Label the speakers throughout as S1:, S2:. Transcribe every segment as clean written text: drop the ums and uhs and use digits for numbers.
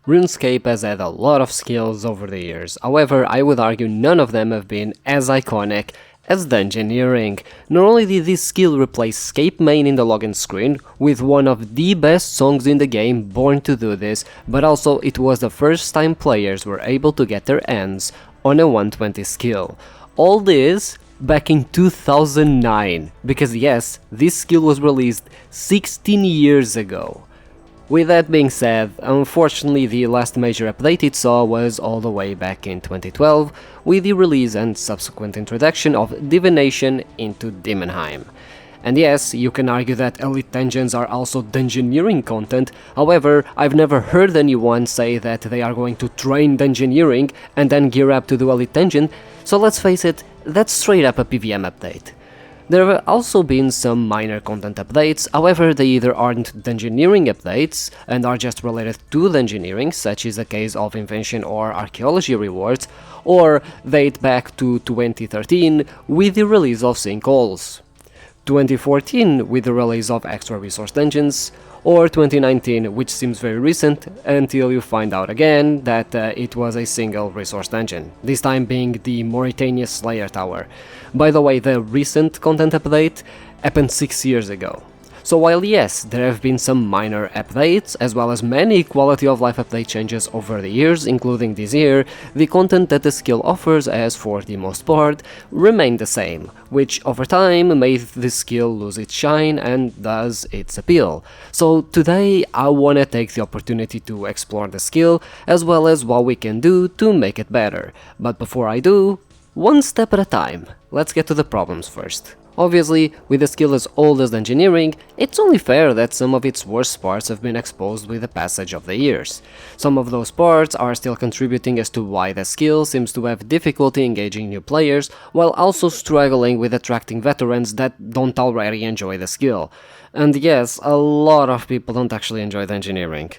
S1: Runescape has had a lot of skills over the years, however I would argue none of them have been as iconic as Dungeoneering. Not only did this skill replace Scape main in the login screen, with one of the best songs in the game born to do this, but also it was the first time players were able to get their hands on a 120 skill. All this back in 2009, because yes, this skill was released 16 years ago. With that being said, unfortunately the last major update it saw was all the way back in 2012, with the release and subsequent introduction of divination into Demonheim. And yes, you can argue that elite dungeons are also dungeoneering content, however, I've never heard anyone say that they are going to train dungeoneering and then gear up to do elite dungeon, so let's face it, that's straight up a PVM update. There have also been some minor content updates, however they either aren't dungeoneering updates and are just related to dungeoneering, such is the case of invention or archaeology rewards, or date back to 2013 with the release of Sinkholes, 2014 with the release of extra resource dungeons, or 2019, which seems very recent until you find out again that it was a single resource dungeon, this time being the Mauritania Slayer Tower. By the way, the recent content update happened 6 years ago. So while yes, there have been some minor updates, as well as many quality of life update changes over the years, including this year, the content that the skill offers has, for the most part, remained the same, which over time made the skill lose its shine and thus its appeal. So today I wanna take the opportunity to explore the skill, as well as what we can do to make it better. But before I do, one step at a time, let's get to the problems first. Obviously, with a skill as old as Dungeoneering, it's only fair that some of its worst parts have been exposed with the passage of the years. Some of those parts are still contributing as to why the skill seems to have difficulty engaging new players, while also struggling with attracting veterans that don't already enjoy the skill. And yes, a lot of people don't actually enjoy Dungeoneering.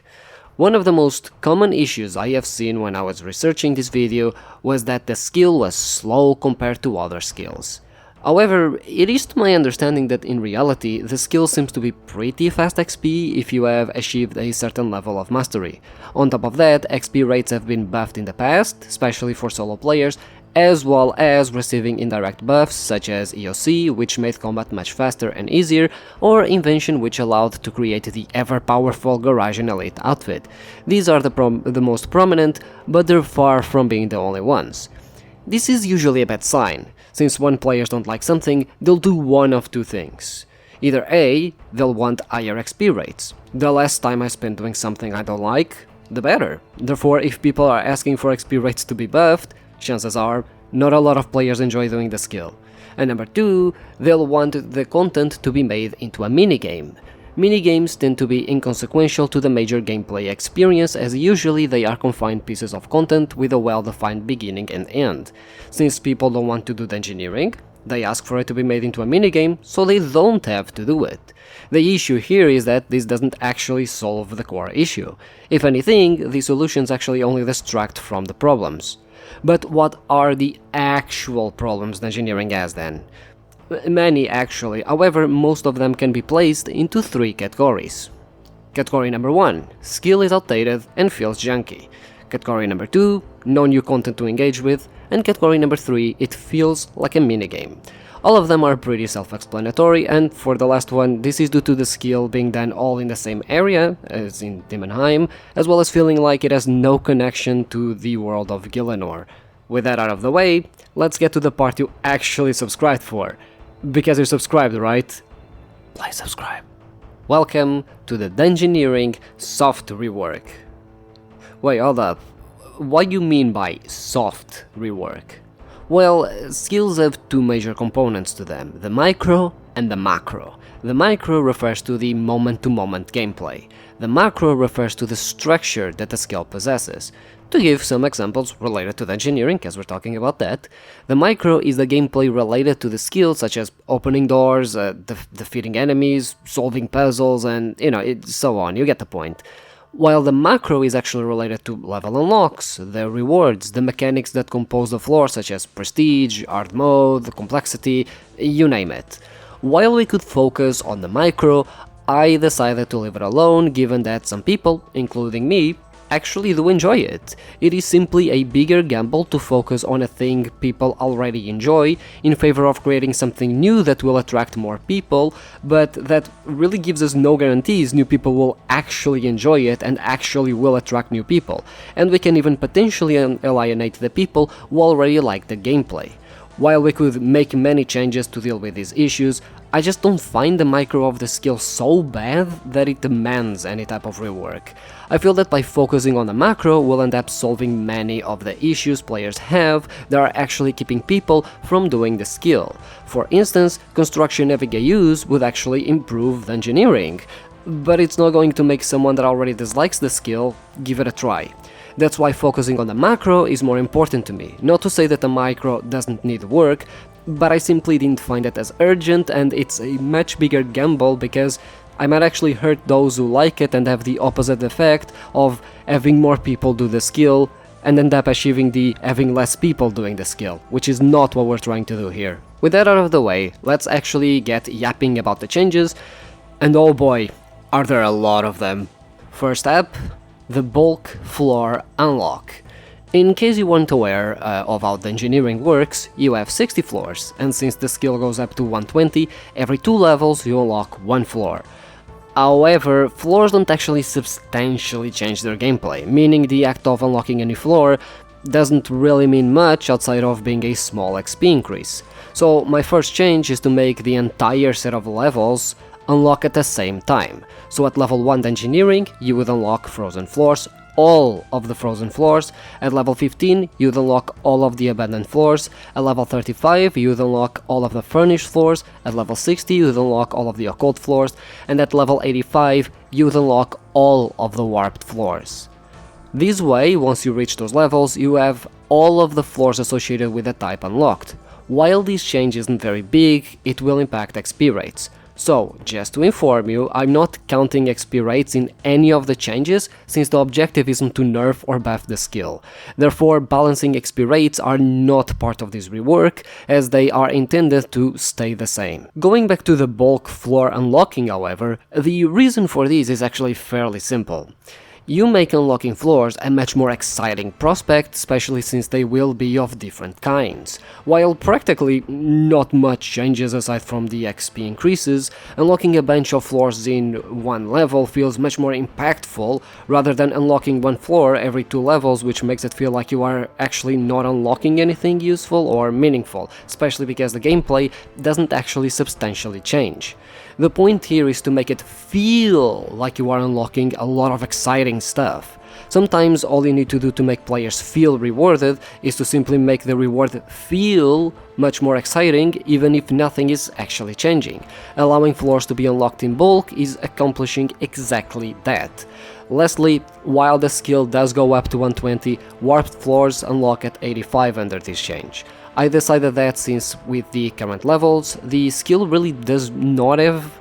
S1: One of the most common issues I have seen when I was researching this video was that the skill was slow compared to other skills. However, it is to my understanding that in reality, the skill seems to be pretty fast XP if you have achieved a certain level of mastery. On top of that, XP rates have been buffed in the past, especially for solo players, as well as receiving indirect buffs such as EOC, which made combat much faster and easier, or Invention, which allowed to create the ever-powerful Garajin Elite outfit. These are the most prominent, but they're far from being the only ones. This is usually a bad sign, since when players don't like something, they'll do one of two things. Either A, they'll want higher XP rates. The less time I spend doing something I don't like, the better. Therefore, if people are asking for XP rates to be buffed, chances are, not a lot of players enjoy doing the skill. And number two, they'll want the content to be made into a minigame. Minigames tend to be inconsequential to the major gameplay experience, as usually they are confined pieces of content with a well-defined beginning and end. Since people don't want to do Dungeoneering, they ask for it to be made into a minigame, so they don't have to do it. The issue here is that this doesn't actually solve the core issue. If anything, the solutions actually only distract from the problems. But what are the actual problems Dungeoneering has then? Many actually, however most of them can be placed into three categories. Category number 1, skill is outdated and feels junky. Category number 2, no new content to engage with, and category number 3, it feels like a minigame. All of them are pretty self-explanatory, and for the last one, this is due to the skill being done all in the same area, as in Demonheim, as well as feeling like it has no connection to the world of Gielinor. With that out of the way, let's get to the part you actually subscribed for. Because you're subscribed, right? Please subscribe. Welcome to the Dungeoneering soft rework. Wait, hold up. What do you mean by soft rework? Well, skills have two major components to them, the micro and the macro. The micro refers to the moment-to-moment gameplay. The macro refers to the structure that the skill possesses. To give some examples related to Dungeoneering, as we're talking about that, the micro is the gameplay related to the skills such as opening doors, defeating enemies, solving puzzles, and so on, you get the point. While the macro is actually related to level unlocks, the rewards, the mechanics that compose the floor such as prestige, hard mode, complexity, you name it. While we could focus on the micro, I decided to leave it alone given that some people, including me, actually do enjoy it. It is simply a bigger gamble to focus on a thing people already enjoy in favor of creating something new that will attract more people, but that really gives us no guarantees new people will actually enjoy it and actually will attract new people, and we can even potentially alienate the people who already like the gameplay. While we could make many changes to deal with these issues, I just don't find the micro of the skill so bad that it demands any type of rework. I feel that by focusing on the macro we'll end up solving many of the issues players have that are actually keeping people from doing the skill. For instance, construction use would actually improve Dungeoneering, but it's not going to make someone that already dislikes the skill give it a try. That's why focusing on the macro is more important to me. Not to say that the micro doesn't need work, but I simply didn't find it as urgent, and it's a much bigger gamble because I might actually hurt those who like it and have the opposite effect of having more people do the skill and end up achieving the having less people doing the skill, which is not what we're trying to do here. With that out of the way, let's actually get yapping about the changes, and oh boy, are there a lot of them. First up, the bulk floor unlock. In case you weren't aware of how Dungeoneering works, you have 60 floors, and since the skill goes up to 120, every 2 levels you unlock 1 floor. However, floors don't actually substantially change their gameplay, meaning the act of unlocking a new floor doesn't really mean much outside of being a small XP increase. So my first change is to make the entire set of levels unlock at the same time. So at level 1 Dungeoneering, you would unlock frozen floors, all of the frozen floors. At level 15, you'd unlock all of the abandoned floors. At level 35, you'd unlock all of the furnished floors. At level 60, you'd unlock all of the occult floors. And at level 85, you'd unlock all of the warped floors. This way, once you reach those levels, you have all of the floors associated with the type unlocked. While this change isn't very big, it will impact XP rates. So, just to inform you, I'm not counting XP rates in any of the changes, since the objective isn't to nerf or buff the skill. Therefore, balancing XP rates are not part of this rework, as they are intended to stay the same. Going back to the bulk floor unlocking, however, the reason for this is actually fairly simple. You make unlocking floors a much more exciting prospect, especially since they will be of different kinds. While practically not much changes aside from the XP increases, unlocking a bunch of floors in one level feels much more impactful rather than unlocking one floor every 2 levels, which makes it feel like you are actually not unlocking anything useful or meaningful, especially because the gameplay doesn't actually substantially change. The point here is to make it feel like you are unlocking a lot of exciting stuff. Sometimes all you need to do to make players feel rewarded is to simply make the reward feel much more exciting, even if nothing is actually changing. Allowing floors to be unlocked in bulk is accomplishing exactly that. Lastly, while the skill does go up to 120, warped floors unlock at 85 under this change. I decided that since with the current levels, the skill really does not have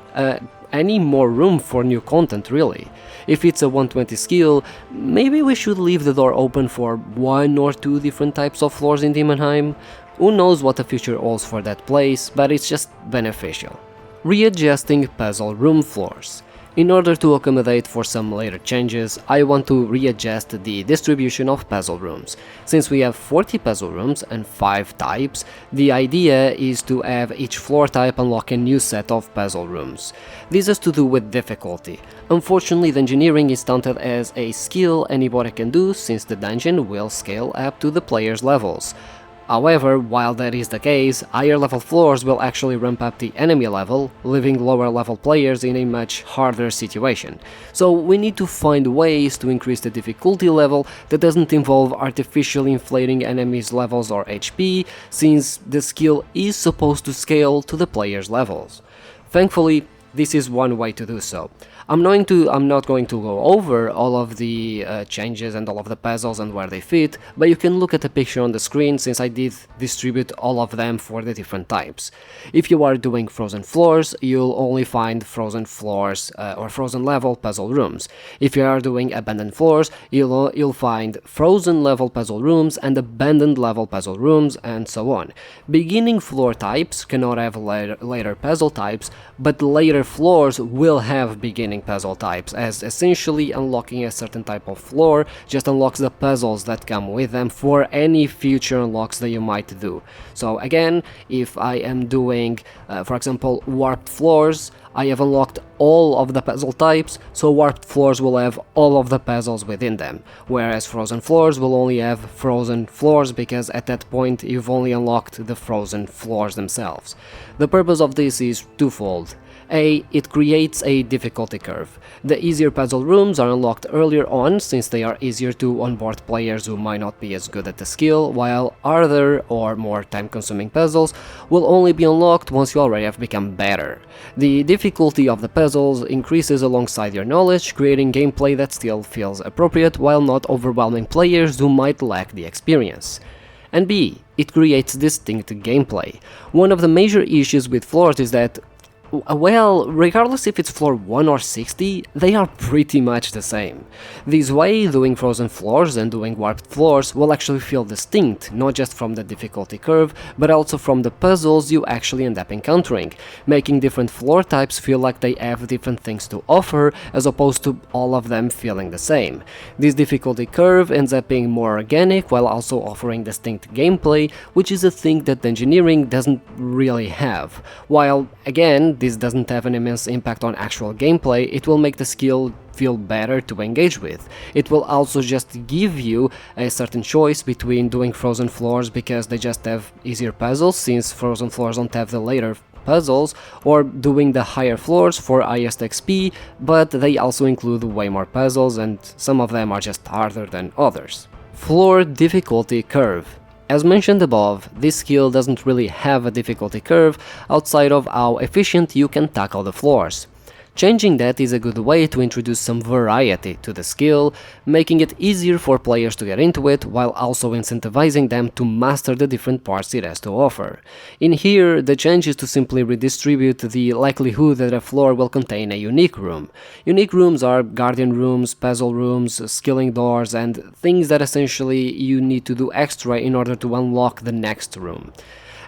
S1: any more room for new content really. If it's a 120 skill, maybe we should leave the door open for 1 or 2 different types of floors in Demonheim. Who knows what the future holds for that place, but it's just beneficial. Readjusting puzzle room floors. In order to accommodate for some later changes, I want to readjust the distribution of puzzle rooms. Since we have 40 puzzle rooms and 5 types, the idea is to have each floor type unlock a new set of puzzle rooms. This has to do with difficulty. Unfortunately, Dungeoneering is counted as a skill anybody can do, since the dungeon will scale up to the player's levels. However, while that is the case, higher level floors will actually ramp up the enemy level, leaving lower level players in a much harder situation. So we need to find ways to increase the difficulty level that doesn't involve artificially inflating enemies' levels or HP, since the skill is supposed to scale to the player's levels. Thankfully, this is one way to do so. I'm not going to go over all of the changes and all of the puzzles and where they fit, but you can look at the picture on the screen since I did distribute all of them for the different types. If you are doing frozen floors, you'll only find frozen floors or frozen level puzzle rooms. If you are doing abandoned floors, you'll find frozen level puzzle rooms and abandoned level puzzle rooms, and so on. Beginning floor types cannot have later puzzle types, but later floors will have beginning remaining puzzle types, as essentially unlocking a certain type of floor just unlocks the puzzles that come with them for any future unlocks that you might do. So again, if I am doing, for example, warped floors, I have unlocked all of the puzzle types, so warped floors will have all of the puzzles within them, whereas frozen floors will only have frozen floors because at that point you've only unlocked the frozen floors themselves. The purpose of this is twofold. A, it creates a difficulty curve. The easier puzzle rooms are unlocked earlier on since they are easier to onboard players who might not be as good at the skill, while harder or more time-consuming puzzles will only be unlocked once you already have become better. The difficulty of the puzzles increases alongside your knowledge, creating gameplay that still feels appropriate while not overwhelming players who might lack the experience. And B, it creates distinct gameplay. One of the major issues with floors is that, well, regardless if it's floor 1 or 60, they are pretty much the same. This way, doing frozen floors and doing warped floors will actually feel distinct, not just from the difficulty curve, but also from the puzzles you actually end up encountering, making different floor types feel like they have different things to offer, as opposed to all of them feeling the same. This difficulty curve ends up being more organic while also offering distinct gameplay, which is a thing that Dungeoneering doesn't really have. While, again, this doesn't have an immense impact on actual gameplay, it will make the skill feel better to engage with. It will also just give you a certain choice between doing frozen floors because they just have easier puzzles, since frozen floors don't have the later puzzles, or doing the higher floors for highest XP, but they also include way more puzzles and some of them are just harder than others. Floor difficulty curve. As mentioned above, this skill doesn't really have a difficulty curve outside of how efficient you can tackle the floors. Changing that is a good way to introduce some variety to the skill, making it easier for players to get into it while also incentivizing them to master the different parts it has to offer. In here, the change is to simply redistribute the likelihood that a floor will contain a unique room. Unique rooms are guardian rooms, puzzle rooms, skilling doors, and things that essentially you need to do extra in order to unlock the next room.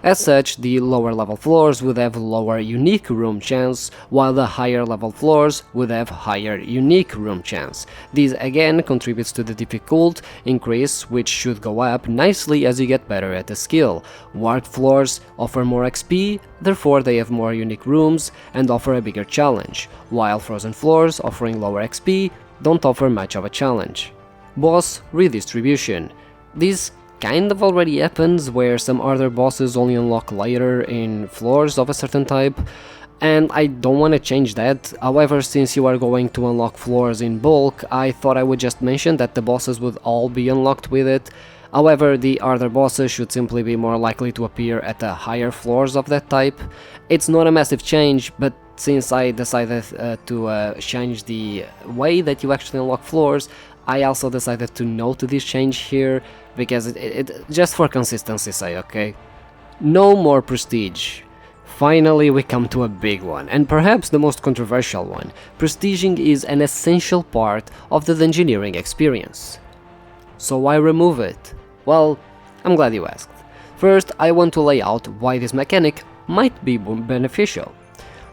S1: As such, the lower level floors would have lower unique room chance, while the higher level floors would have higher unique room chance. This again contributes to the difficult increase, which should go up nicely as you get better at the skill. Warped floors offer more XP, therefore they have more unique rooms and offer a bigger challenge, while frozen floors offering lower XP don't offer much of a challenge. Boss redistribution. This kind of already happens, where some other bosses only unlock later in floors of a certain type, and I don't want to change that. However, since you are going to unlock floors in bulk, I thought I would just mention that the bosses would all be unlocked with it. However, the other bosses should simply be more likely to appear at the higher floors of that type. It's not a massive change, but since I decided to change the way that you actually unlock floors, I also decided to note this change here, because it just for consistency's sake, okay? No more prestige. Finally, we come to a big one, and perhaps the most controversial one. Prestiging is an essential part of the Dungeoneering experience. So why remove it? Well, I'm glad you asked. First, I want to lay out why this mechanic might be beneficial.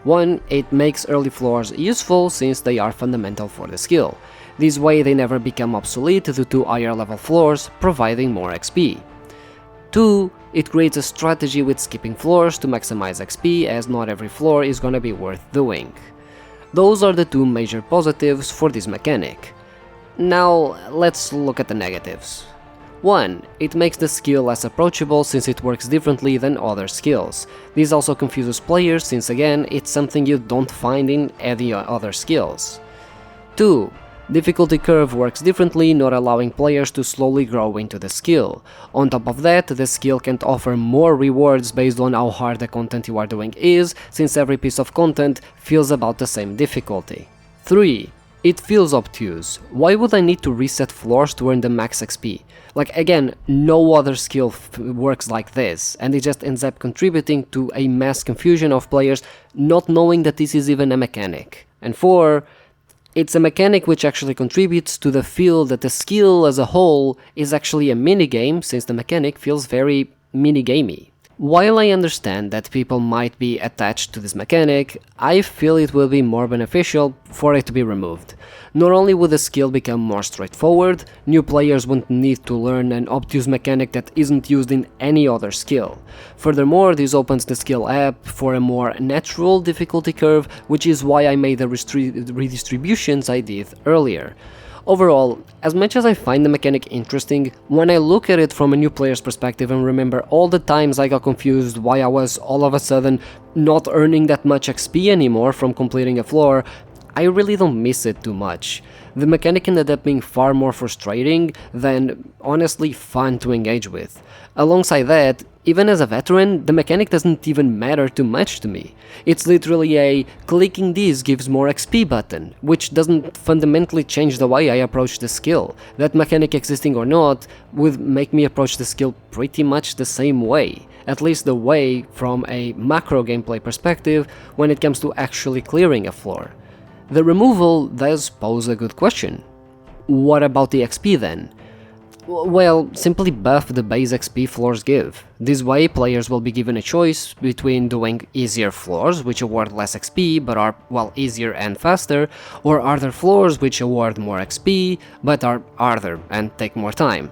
S1: 1. It makes early floors useful since they are fundamental for the skill. This way they never become obsolete due to higher level floors, providing more XP. 2. It creates a strategy with skipping floors to maximize XP, as not every floor is gonna be worth doing. Those are the two major positives for this mechanic. Now let's look at the negatives. 1. It makes the skill less approachable since it works differently than other skills. This also confuses players since again it's something you don't find in any other skills. 2. Difficulty curve works differently, not allowing players to slowly grow into the skill. On top of that, the skill can't offer more rewards based on how hard the content you are doing is, since every piece of content feels about the same difficulty. 3. It feels obtuse. Why would I need to reset floors to earn the max XP? Like, again, no other skill works like this, and it just ends up contributing to a mass confusion of players not knowing that this is even a mechanic. And 4. It's a mechanic which actually contributes to the feel that the skill as a whole is actually a minigame, since the mechanic feels very minigamey. While I understand that people might be attached to this mechanic, I feel it will be more beneficial for it to be removed. Not only would the skill become more straightforward, new players won't need to learn an obtuse mechanic that isn't used in any other skill. Furthermore, this opens the skill app for a more natural difficulty curve, which is why I made the redistributions I did earlier. Overall, as much as I find the mechanic interesting, when I look at it from a new player's perspective and remember all the times I got confused why I was all of a sudden not earning that much XP anymore from completing a floor, I really don't miss it too much. The mechanic ended up being far more frustrating than honestly fun to engage with. Alongside that, even as a veteran, the mechanic doesn't even matter too much to me. It's literally a clicking this gives more XP button, which doesn't fundamentally change the way I approach the skill. That mechanic existing or not would make me approach the skill pretty much the same way, at least the way from a macro gameplay perspective when it comes to actually clearing a floor. The removal does pose a good question. What about the XP then? Well, simply buff the base XP floors give. This way, players will be given a choice between doing easier floors, which award less XP but are, well, easier and faster, or harder floors which award more XP but are harder and take more time.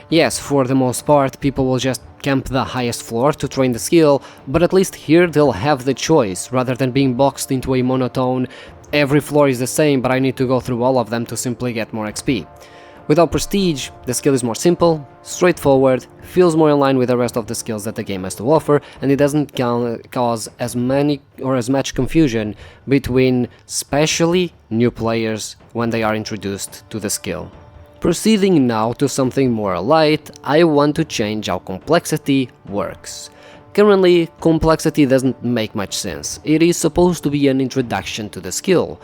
S1: Yes, for the most part, people will just camp the highest floor to train the skill, but at least here they'll have the choice, rather than being boxed into a monotone, every floor is the same but I need to go through all of them to simply get more XP. Without prestige, the skill is more simple, straightforward, feels more in line with the rest of the skills that the game has to offer, and it doesn't cause as many or as much confusion between especially new players when they are introduced to the skill. Proceeding now to something more light, I want to change how complexity works. Currently, complexity doesn't make much sense. It is supposed to be an introduction to the skill.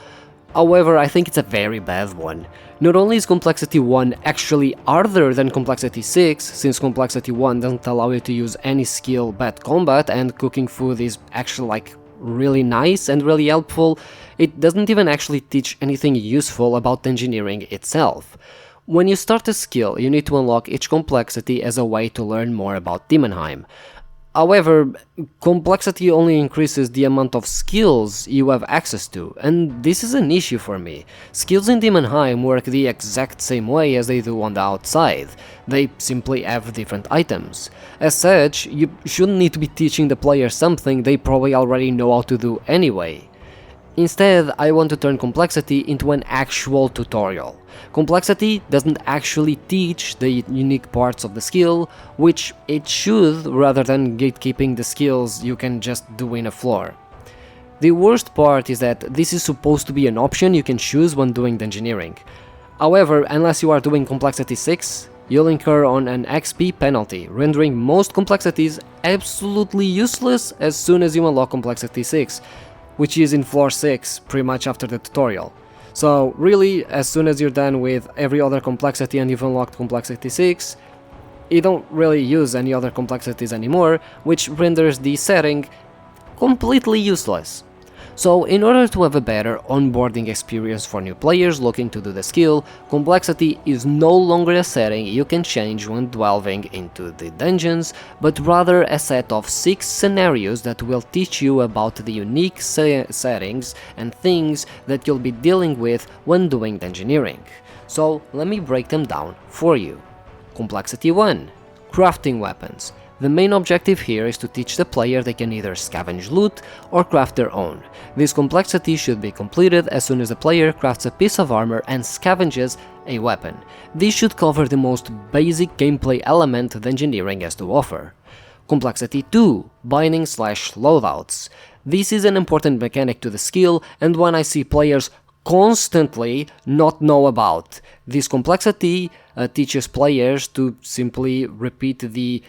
S1: However, I think it's a very bad one. Not only is Complexity 1 actually harder than Complexity 6, since Complexity 1 doesn't allow you to use any skill but combat, and cooking food is actually really nice and really helpful, it doesn't even actually teach anything useful about engineering itself. When you start a skill, you need to unlock each complexity as a way to learn more about Demonheim. However, complexity only increases the amount of skills you have access to, and this is an issue for me. Skills in Demonheim work the exact same way as they do on the outside. They simply have different items. As such, you shouldn't need to be teaching the player something they probably already know how to do anyway. Instead, I want to turn complexity into an actual tutorial. Complexity doesn't actually teach the unique parts of the skill, which it should, rather than gatekeeping the skills you can just do in a floor. The worst part is that this is supposed to be an option you can choose when doing Dungeoneering. However, unless you are doing Complexity 6, you'll incur on an XP penalty, rendering most complexities absolutely useless as soon as you unlock Complexity 6, which is in floor 6, pretty much after the tutorial. So really, as soon as you're done with every other complexity and you've unlocked Complexity 6, you don't really use any other complexities anymore, which renders the setting completely useless. So in order to have a better onboarding experience for new players looking to do the skill, complexity is no longer a setting you can change when delving into the dungeons, but rather a set of 6 scenarios that will teach you about the unique settings and things that you'll be dealing with when doing Dungeoneering. So let me break them down for you. Complexity 1. Crafting weapons. The main objective here is to teach the player they can either scavenge loot or craft their own. This complexity should be completed as soon as the player crafts a piece of armor and scavenges a weapon. This should cover the most basic gameplay element Dungeoneering has to offer. Complexity 2. Binding/loadouts. This is an important mechanic to the skill and one I see players constantly not know about. This complexity teaches players to simply repeat the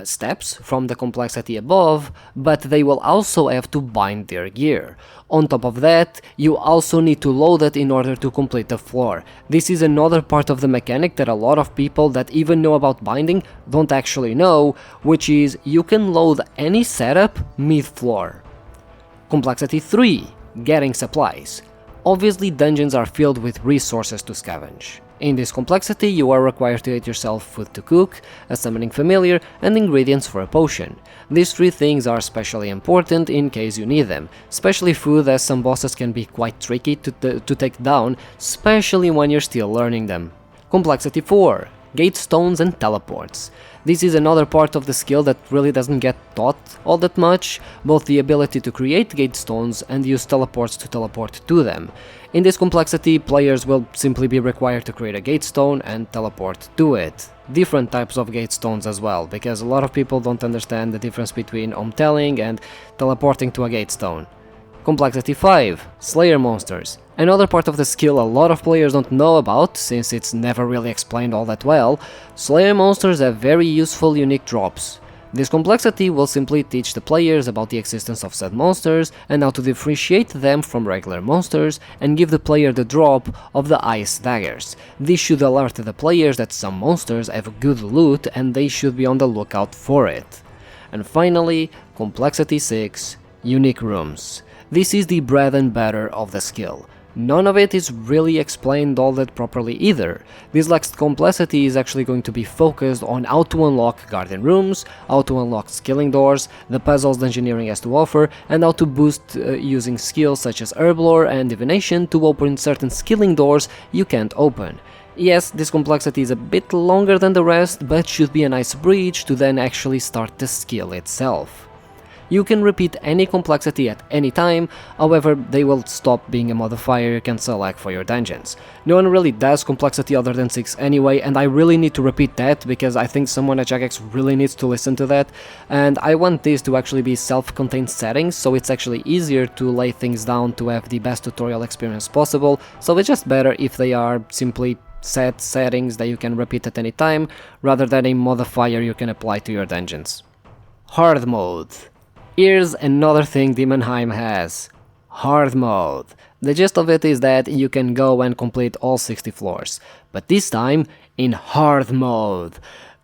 S1: steps from the complexity above, but they will also have to bind their gear. On top of that, you also need to load it in order to complete the floor. This is another part of the mechanic that a lot of people that even know about binding don't actually know, which is you can load any setup mid-floor. Complexity 3. Getting supplies. Obviously, dungeons are filled with resources to scavenge. In this complexity, you are required to get yourself food to cook, a summoning familiar, and ingredients for a potion. These three things are especially important in case you need them, especially food, as some bosses can be quite tricky to take down, especially when you're still learning them. Complexity 4. Gate stones and teleports. This is another part of the skill that really doesn't get taught all that much, both the ability to create gate stones and use teleports to teleport to them. In this complexity, players will simply be required to create a gate stone and teleport to it. Different types of gate stones as well, because a lot of people don't understand the difference between telling and teleporting to a gate stone. Complexity 5. Slayer monsters. Another part of the skill a lot of players don't know about, since it's never really explained all that well. Slayer monsters have very useful unique drops. This complexity will simply teach the players about the existence of said monsters and how to differentiate them from regular monsters, and give the player the drop of the ice daggers. This should alert the players that some monsters have good loot and they should be on the lookout for it. And finally, complexity 6. Unique rooms. This is the bread and butter of the skill. None of it is really explained all that properly either. This last complexity is actually going to be focused on how to unlock garden rooms, how to unlock skilling doors, the puzzles Dungeoneering has to offer, and how to boost using skills such as herblore and divination to open certain skilling doors you can't open. Yes, this complexity is a bit longer than the rest, but should be a nice bridge to then actually start the skill itself. You can repeat any complexity at any time, however they will stop being a modifier you can select for your dungeons. No one really does complexity other than 6 anyway, and I really need to repeat that because I think someone at Jagex really needs to listen to that, and I want this to actually be self-contained settings, so it's actually easier to lay things down to have the best tutorial experience possible, so it's just better if they are simply set settings that you can repeat at any time, rather than a modifier you can apply to your dungeons. Hard mode. Here's another thing Demonheim has. Hard mode. The gist of it is that you can go and complete all 60 floors, but this time in hard mode,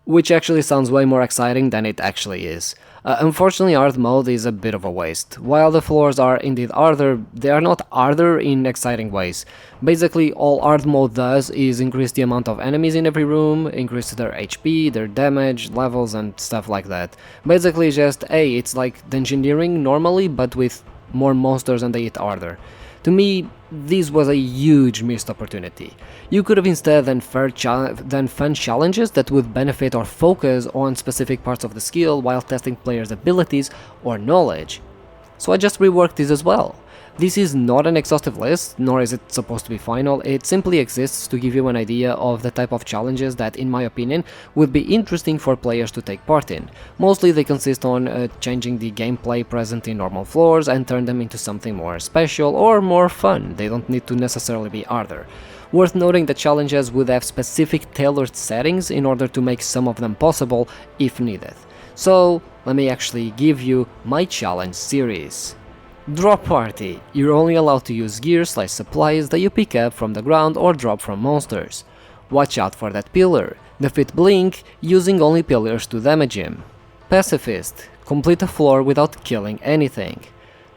S1: which actually sounds way more exciting than it actually is. Unfortunately, hard mode is a bit of a waste. While the floors are indeed harder, they are not harder in exciting ways. Basically, all hard mode does is increase the amount of enemies in every room, increase their HP, their damage, levels and stuff like that. Basically just, hey, it's like Dungeoneering normally, but with more monsters and they hit harder. To me, this was a huge missed opportunity. You could have instead done fun challenges that would benefit or focus on specific parts of the skill while testing players' abilities or knowledge. So I just reworked this as well. This is not an exhaustive list, nor is it supposed to be final, it simply exists to give you an idea of the type of challenges that, in my opinion, would be interesting for players to take part in. Mostly they consist on changing the gameplay present in normal floors and turn them into something more special or more fun. They don't need to necessarily be harder. Worth noting that challenges would have specific tailored settings in order to make some of them possible if needed. So, let me actually give you my challenge series. Drop Party. You're only allowed to use gear/supplies that you pick up from the ground or drop from monsters. Watch out for that pillar. Defeat Blink using only pillars to damage him. Pacifist. Complete a floor without killing anything.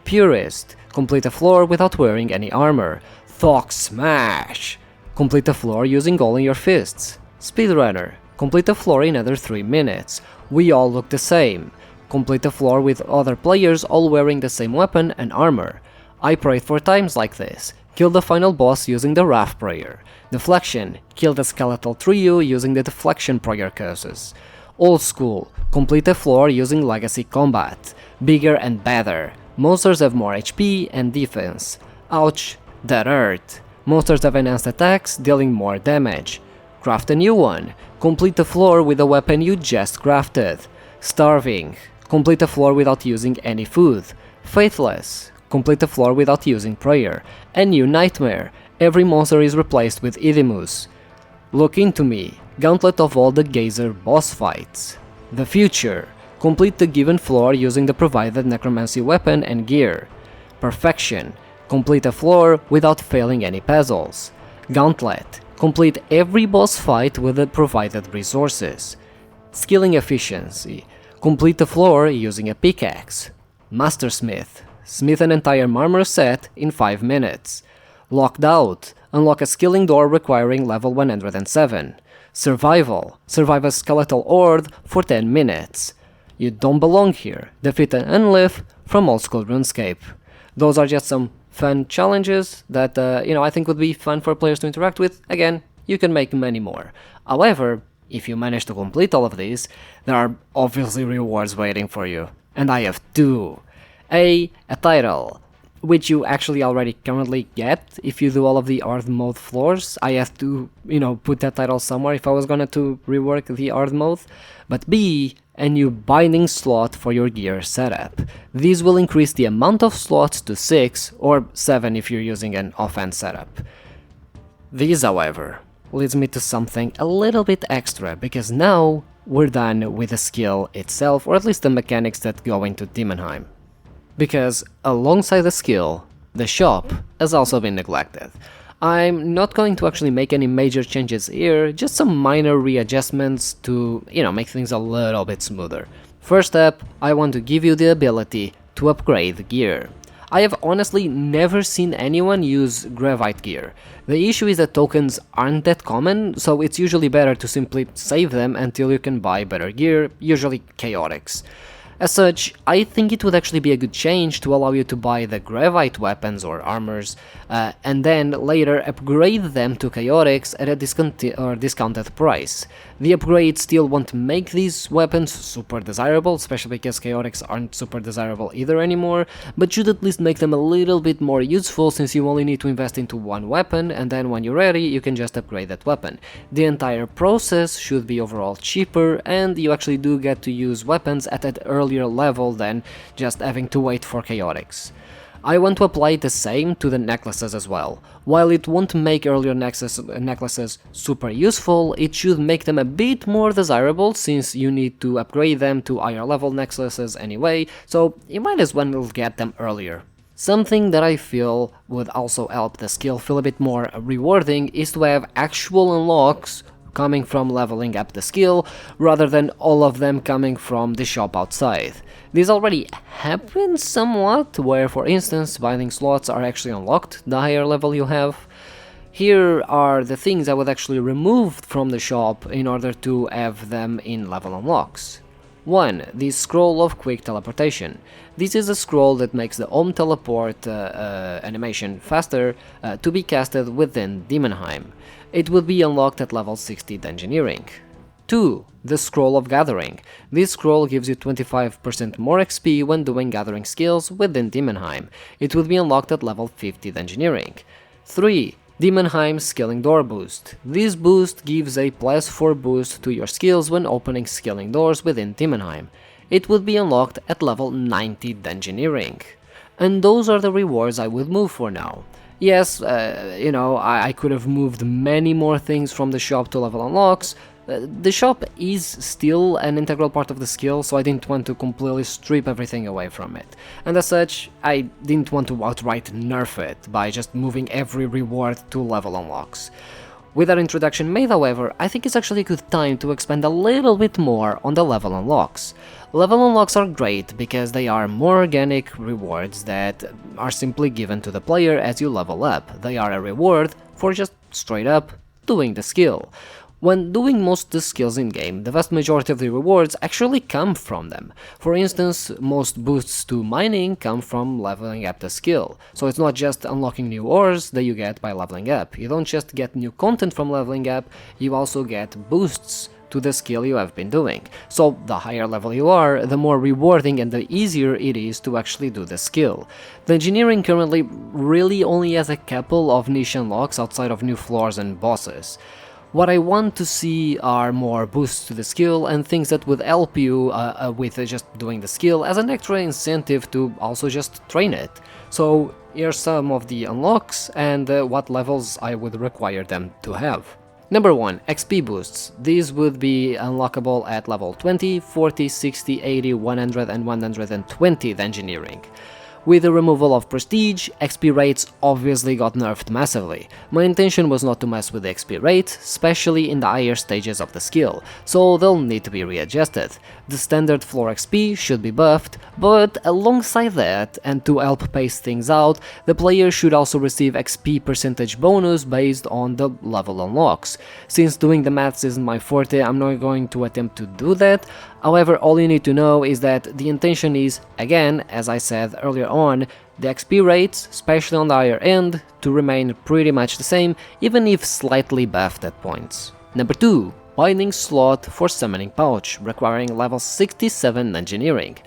S1: Purist. Complete a floor without wearing any armor. Thok Smash. Complete a floor using only your fists. Speedrunner. Complete a floor in under 3 minutes. We all look the same. Complete a floor with other players all wearing the same weapon and armor. I prayed for times like this. Kill the final boss using the Wrath Prayer. Deflection. Kill the skeletal trio using the Deflection Prayer curses. Old School. Complete a floor using Legacy Combat. Bigger and better. Monsters have more HP and defense. Ouch. That hurt. Monsters have enhanced attacks, dealing more damage. Craft a new one. Complete the floor with a weapon you just crafted. Starving. Complete a floor without using any food. Faithless. Complete a floor without using prayer. A new nightmare. Every monster is replaced with Idimus. Look into me. Gauntlet of all the Gazer boss fights. The future. Complete the given floor using the provided necromancy weapon and gear. Perfection. Complete a floor without failing any puzzles. Gauntlet. Complete every boss fight with the provided resources. Skilling efficiency. Complete the floor using a pickaxe. Mastersmith. Smith an entire armor set in 5 minutes. Locked out. Unlock a skilling door requiring level 107. Survival. Survive a skeletal horde for 10 minutes. You don't belong here. Defeat an unlive from old school RuneScape. Those are just some fun challenges that, I think would be fun for players to interact with. Again, you can make many more. However, if you manage to complete all of these, there are obviously rewards waiting for you. And I have two. A title, which you actually already currently get if you do all of the Horde mode floors. I have to, put that title somewhere if I was gonna to rework the Horde mode. But B, a new binding slot for your gear setup. These will increase the amount of slots to 6 or 7 if you're using an offhand setup. These, however, leads me to something a little bit extra, because now we're done with the skill itself, or at least the mechanics that go into Demonheim. Because alongside the skill, the shop has also been neglected. I'm not going to actually make any major changes here, just some minor readjustments to, make things a little bit smoother. First up, I want to give you the ability to upgrade gear. I have honestly never seen anyone use Gravite gear. The issue is that tokens aren't that common, so it's usually better to simply save them until you can buy better gear, usually chaotics. As such, I think it would actually be a good change to allow you to buy the Gravite weapons or armors, and then later upgrade them to chaotics at a discounted price. The upgrade still won't make these weapons super desirable, especially because chaotics aren't super desirable either anymore, but should at least make them a little bit more useful, since you only need to invest into one weapon, and then when you're ready you can just upgrade that weapon. The entire process should be overall cheaper, and you actually do get to use weapons at an earlier level than just having to wait for chaotics. I want to apply the same to the necklaces as well. While it won't make earlier necklaces super useful, it should make them a bit more desirable, since you need to upgrade them to higher level necklaces anyway, so you might as well get them earlier. Something that I feel would also help the skill feel a bit more rewarding is to have actual unlocks coming from leveling up the skill, rather than all of them coming from the shop outside. This already happens somewhat, where for instance binding slots are actually unlocked the higher level you have. Here are the things I would actually remove from the shop in order to have them in level unlocks. 1. The Scroll of Quick Teleportation. This is a scroll that makes the home teleport animation faster to be casted within Demonheim. It will be unlocked at level 60 Dungeoneering. 2. The Scroll of Gathering. This scroll gives you 25% more XP when doing gathering skills within Demonheim. It will be unlocked at level 50 Dungeoneering. 3. Demonheim Skilling Door Boost. This boost gives a +4 boost to your skills when opening skilling doors within Demonheim. It would be unlocked at level 90 Dungeoneering. And those are the rewards I would move for now. Yes, I could have moved many more things from the shop to level unlocks. The shop is still an integral part of the skill, so I didn't want to completely strip everything away from it. And as such, I didn't want to outright nerf it by just moving every reward to level unlocks. With that introduction made, however, I think it's actually a good time to expand a little bit more on the level unlocks. Level unlocks are great because they are more organic rewards that are simply given to the player as you level up. They are a reward for just straight up doing the skill. When doing most of the skills in-game, the vast majority of the rewards actually come from them. For instance, most boosts to mining come from leveling up the skill. So it's not just unlocking new ores that you get by leveling up. You don't just get new content from leveling up, you also get boosts to the skill you have been doing. So the higher level you are, the more rewarding and the easier it is to actually do the skill. Dungeoneering currently really only has a couple of niche unlocks outside of new floors and bosses. What I want to see are more boosts to the skill and things that would help you with just doing the skill as an extra incentive to also just train it. So here's some of the unlocks and what levels I would require them to have. Number 1. XP boosts. These would be unlockable at level 20, 40, 60, 80, 100 and 120 Dungeoneering. With the removal of prestige, XP rates obviously got nerfed massively. My intention was not to mess with the XP rate, especially in the higher stages of the skill, so they'll need to be readjusted. The standard floor XP should be buffed, but alongside that, and to help pace things out, the player should also receive XP percentage bonus based on the level unlocks. Since doing the maths isn't my forte, I'm not going to attempt to do that. However, all you need to know is that the intention is, again, as I said earlier on, the XP rates, especially on the higher end, to remain pretty much the same, even if slightly buffed at points. Number 2. Binding slot for Summoning Pouch, requiring level 67 Dungeoneering.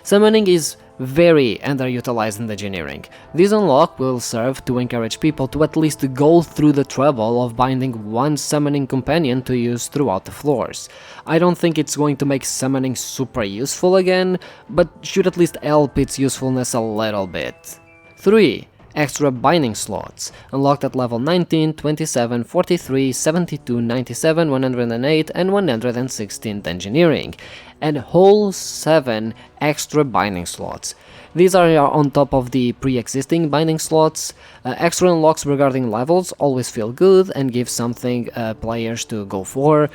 S1: Summoning is very underutilized in Dungeoneering. This unlock will serve to encourage people to at least go through the trouble of binding one summoning companion to use throughout the floors. I don't think it's going to make summoning super useful again, but should at least help its usefulness a little bit. 3. Extra binding slots, unlocked at level 19, 27, 43, 72, 97, 108 and 116 Dungeoneering, and whole 7 extra binding slots. These are on top of the pre-existing binding slots. Extra unlocks regarding levels always feel good and give something players to go for.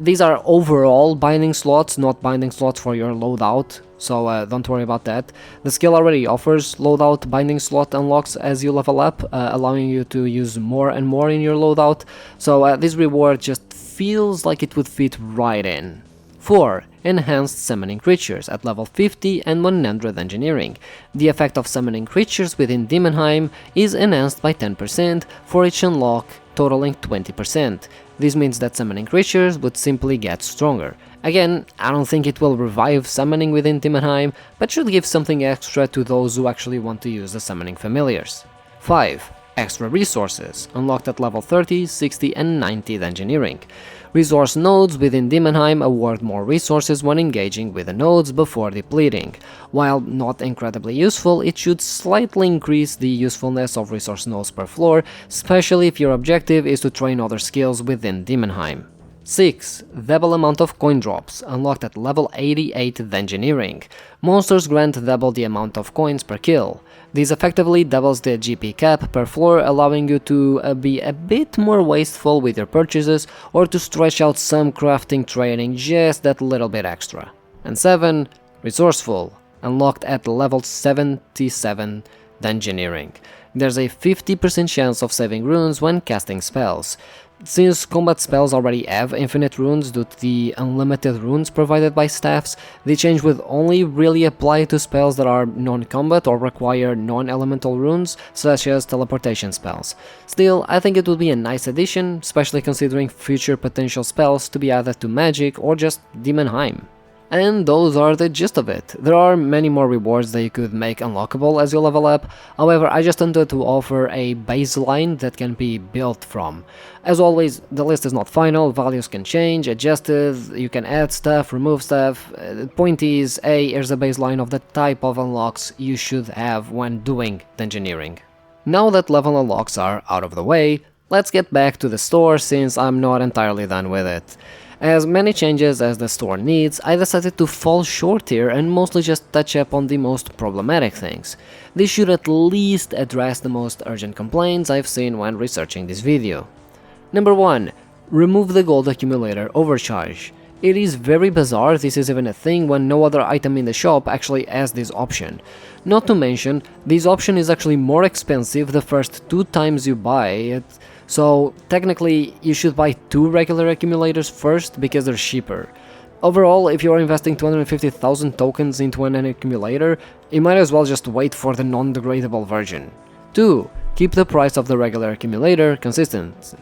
S1: These are overall binding slots, not binding slots for your loadout, so don't worry about that. The skill already offers loadout binding slot unlocks as you level up, allowing you to use more and more in your loadout, so this reward just feels like it would fit right in. 4. Enhanced Summoning Creatures at level 50 and 100 Engineering. The effect of summoning creatures within Demonheim is enhanced by 10% for each unlock, totaling 20%. This means that summoning creatures would simply get stronger. Again, I don't think it will revive summoning within Demonheim, but should give something extra to those who actually want to use the summoning familiars. 5. Extra resources, unlocked at level 30, 60 and 90 Engineering. Resource nodes within Demonheim award more resources when engaging with the nodes before depleting. While not incredibly useful, it should slightly increase the usefulness of resource nodes per floor, especially if your objective is to train other skills within Demonheim. 6. Double amount of coin drops, unlocked at level 88 Engineering. Monsters grant double the amount of coins per kill. This effectively doubles the GP cap per floor, allowing you to be a bit more wasteful with your purchases or to stretch out some crafting training just that little bit extra. And 7. Resourceful, unlocked at level 77 Dungeoneering. There's a 50% chance of saving runes when casting spells. Since combat spells already have infinite runes due to the unlimited runes provided by staffs, the change would only really apply to spells that are non-combat or require non-elemental runes, such as teleportation spells. Still, I think it would be a nice addition, especially considering future potential spells to be added to Magic or just Demonheim. And those are the gist of it. There are many more rewards that you could make unlockable as you level up, however I just wanted to offer a baseline that can be built from. As always, the list is not final, values can change, adjusted, you can add stuff, remove stuff. The point is, here's a baseline of the type of unlocks you should have when doing Dungeoneering. Now that level unlocks are out of the way, let's get back to the store since I'm not entirely done with it. As many changes as the store needs, I decided to fall short here and mostly just touch up on the most problematic things. This should at least address the most urgent complaints I've seen when researching this video. Number 1. Remove the gold accumulator overcharge. It is very bizarre this is even a thing when no other item in the shop actually has this option. Not to mention, this option is actually more expensive the first 2 times you buy it, so technically you should buy 2 regular accumulators first because they're cheaper. Overall, if you are investing 250,000 tokens into an accumulator, you might as well just wait for the non-degradable version. 2. Keep the price of the regular accumulator consistent.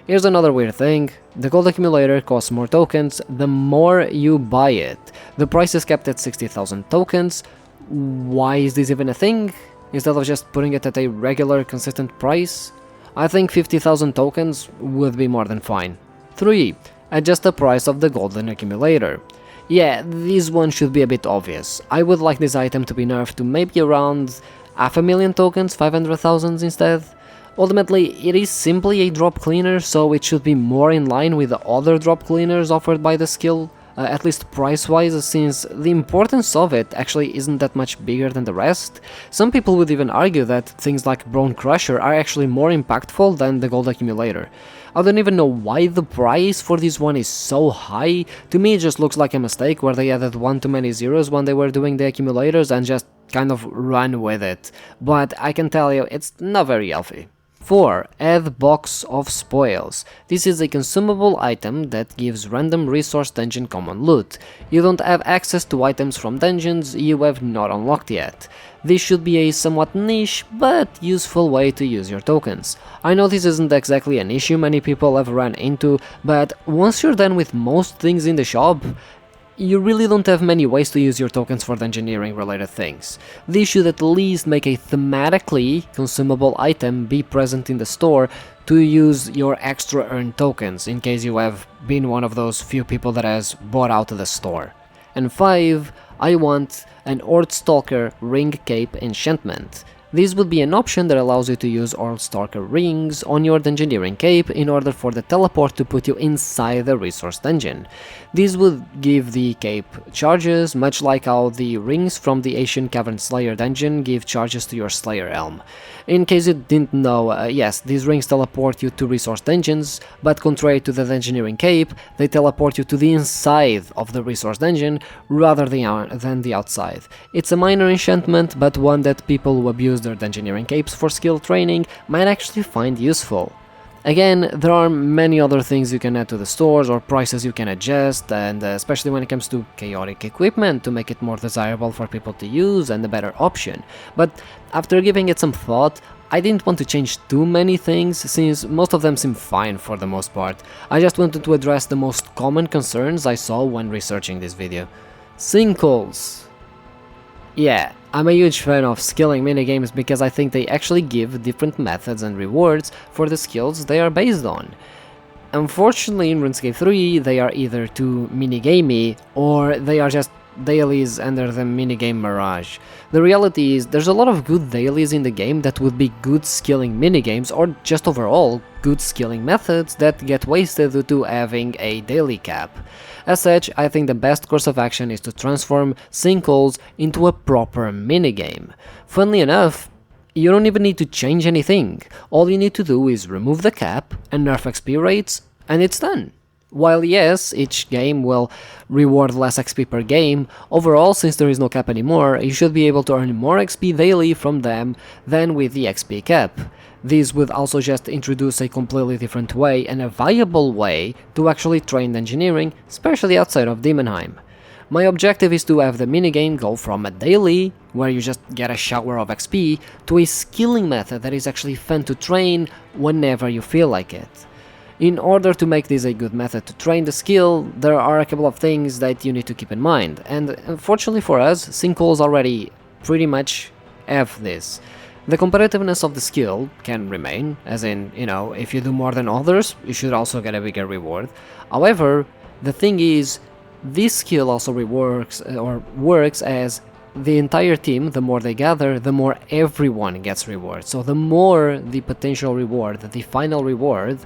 S1: Here's another weird thing, the gold accumulator costs more tokens the more you buy it. The price is kept at 60,000 tokens. Why is this even a thing? Instead of just putting it at a regular consistent price? I think 50,000 tokens would be more than fine. 3. Adjust the price of the golden accumulator. Yeah, this one should be a bit obvious. I would like this item to be nerfed to maybe around 500,000 tokens, 500,000 instead. Ultimately, it is simply a drop cleaner, so it should be more in line with the other drop cleaners offered by the skill. at least price-wise, since the importance of it actually isn't that much bigger than the rest. Some people would even argue that things like Bone Crusher are actually more impactful than the Gold Accumulator. I don't even know why the price for this one is so high. To me it just looks like a mistake where they added one too many zeros when they were doing the accumulators and just kind of run with it, but I can tell you it's not very healthy. 4. Add Box of Spoils. This is a consumable item that gives random resource dungeon common loot. You don't have access to items from dungeons you have not unlocked yet. This should be a somewhat niche but useful way to use your tokens. I know this isn't exactly an issue many people have run into, but once you're done with most things in the shop, you really don't have many ways to use your tokens for Dungeoneering related things. This should at least make a thematically consumable item be present in the store to use your extra earned tokens, in case you have been one of those few people that has bought out of the store. And 5. I want an Horde Stalker Ring Cape enchantment. This would be an option that allows you to use Horde Stalker rings on your Dungeoneering cape in order for the teleport to put you inside the resource dungeon. This would give the cape charges, much like how the rings from the Ancient Cavern Slayer dungeon give charges to your Slayer Helm. In case you didn't know, yes, these rings teleport you to resource dungeons, but contrary to the Dungeoneering cape, they teleport you to the inside of the resource dungeon rather than the outside. It's a minor enchantment, but one that people who abuse their Dungeoneering capes for skill training might actually find useful. Again, there are many other things you can add to the stores or prices you can adjust, and especially when it comes to chaotic equipment to make it more desirable for people to use and a better option. But after giving it some thought, I didn't want to change too many things, since most of them seem fine for the most part. I just wanted to address the most common concerns I saw when researching this video. Sinkholes. Yeah, I'm a huge fan of skilling minigames because I think they actually give different methods and rewards for the skills they are based on. Unfortunately, in RuneScape 3, they are either too minigamey or they are just dailies under the minigame mirage. The reality is, there's a lot of good dailies in the game that would be good skilling minigames or just overall good skilling methods that get wasted due to having a daily cap. As such, I think the best course of action is to transform Sinkholes into a proper minigame. Funnily enough, you don't even need to change anything. All you need to do is remove the cap and nerf XP rates, and it's done. While yes, each game will reward less XP per game, overall, since there is no cap anymore, you should be able to earn more XP daily from them than with the XP cap. This would also just introduce a completely different way and a viable way to actually train Dungeoneering, especially outside of Demonheim. My objective is to have the minigame go from a daily, where you just get a shower of XP, to a skilling method that is actually fun to train whenever you feel like it. In order to make this a good method to train the skill, there are a couple of things that you need to keep in mind, and unfortunately for us, Sinkholes already pretty much have this. The competitiveness of the skill can remain, as in, if you do more than others, you should also get a bigger reward. However, the thing is, this skill also works as the entire team, the more they gather, the more everyone gets reward. So the more the potential reward, the final reward,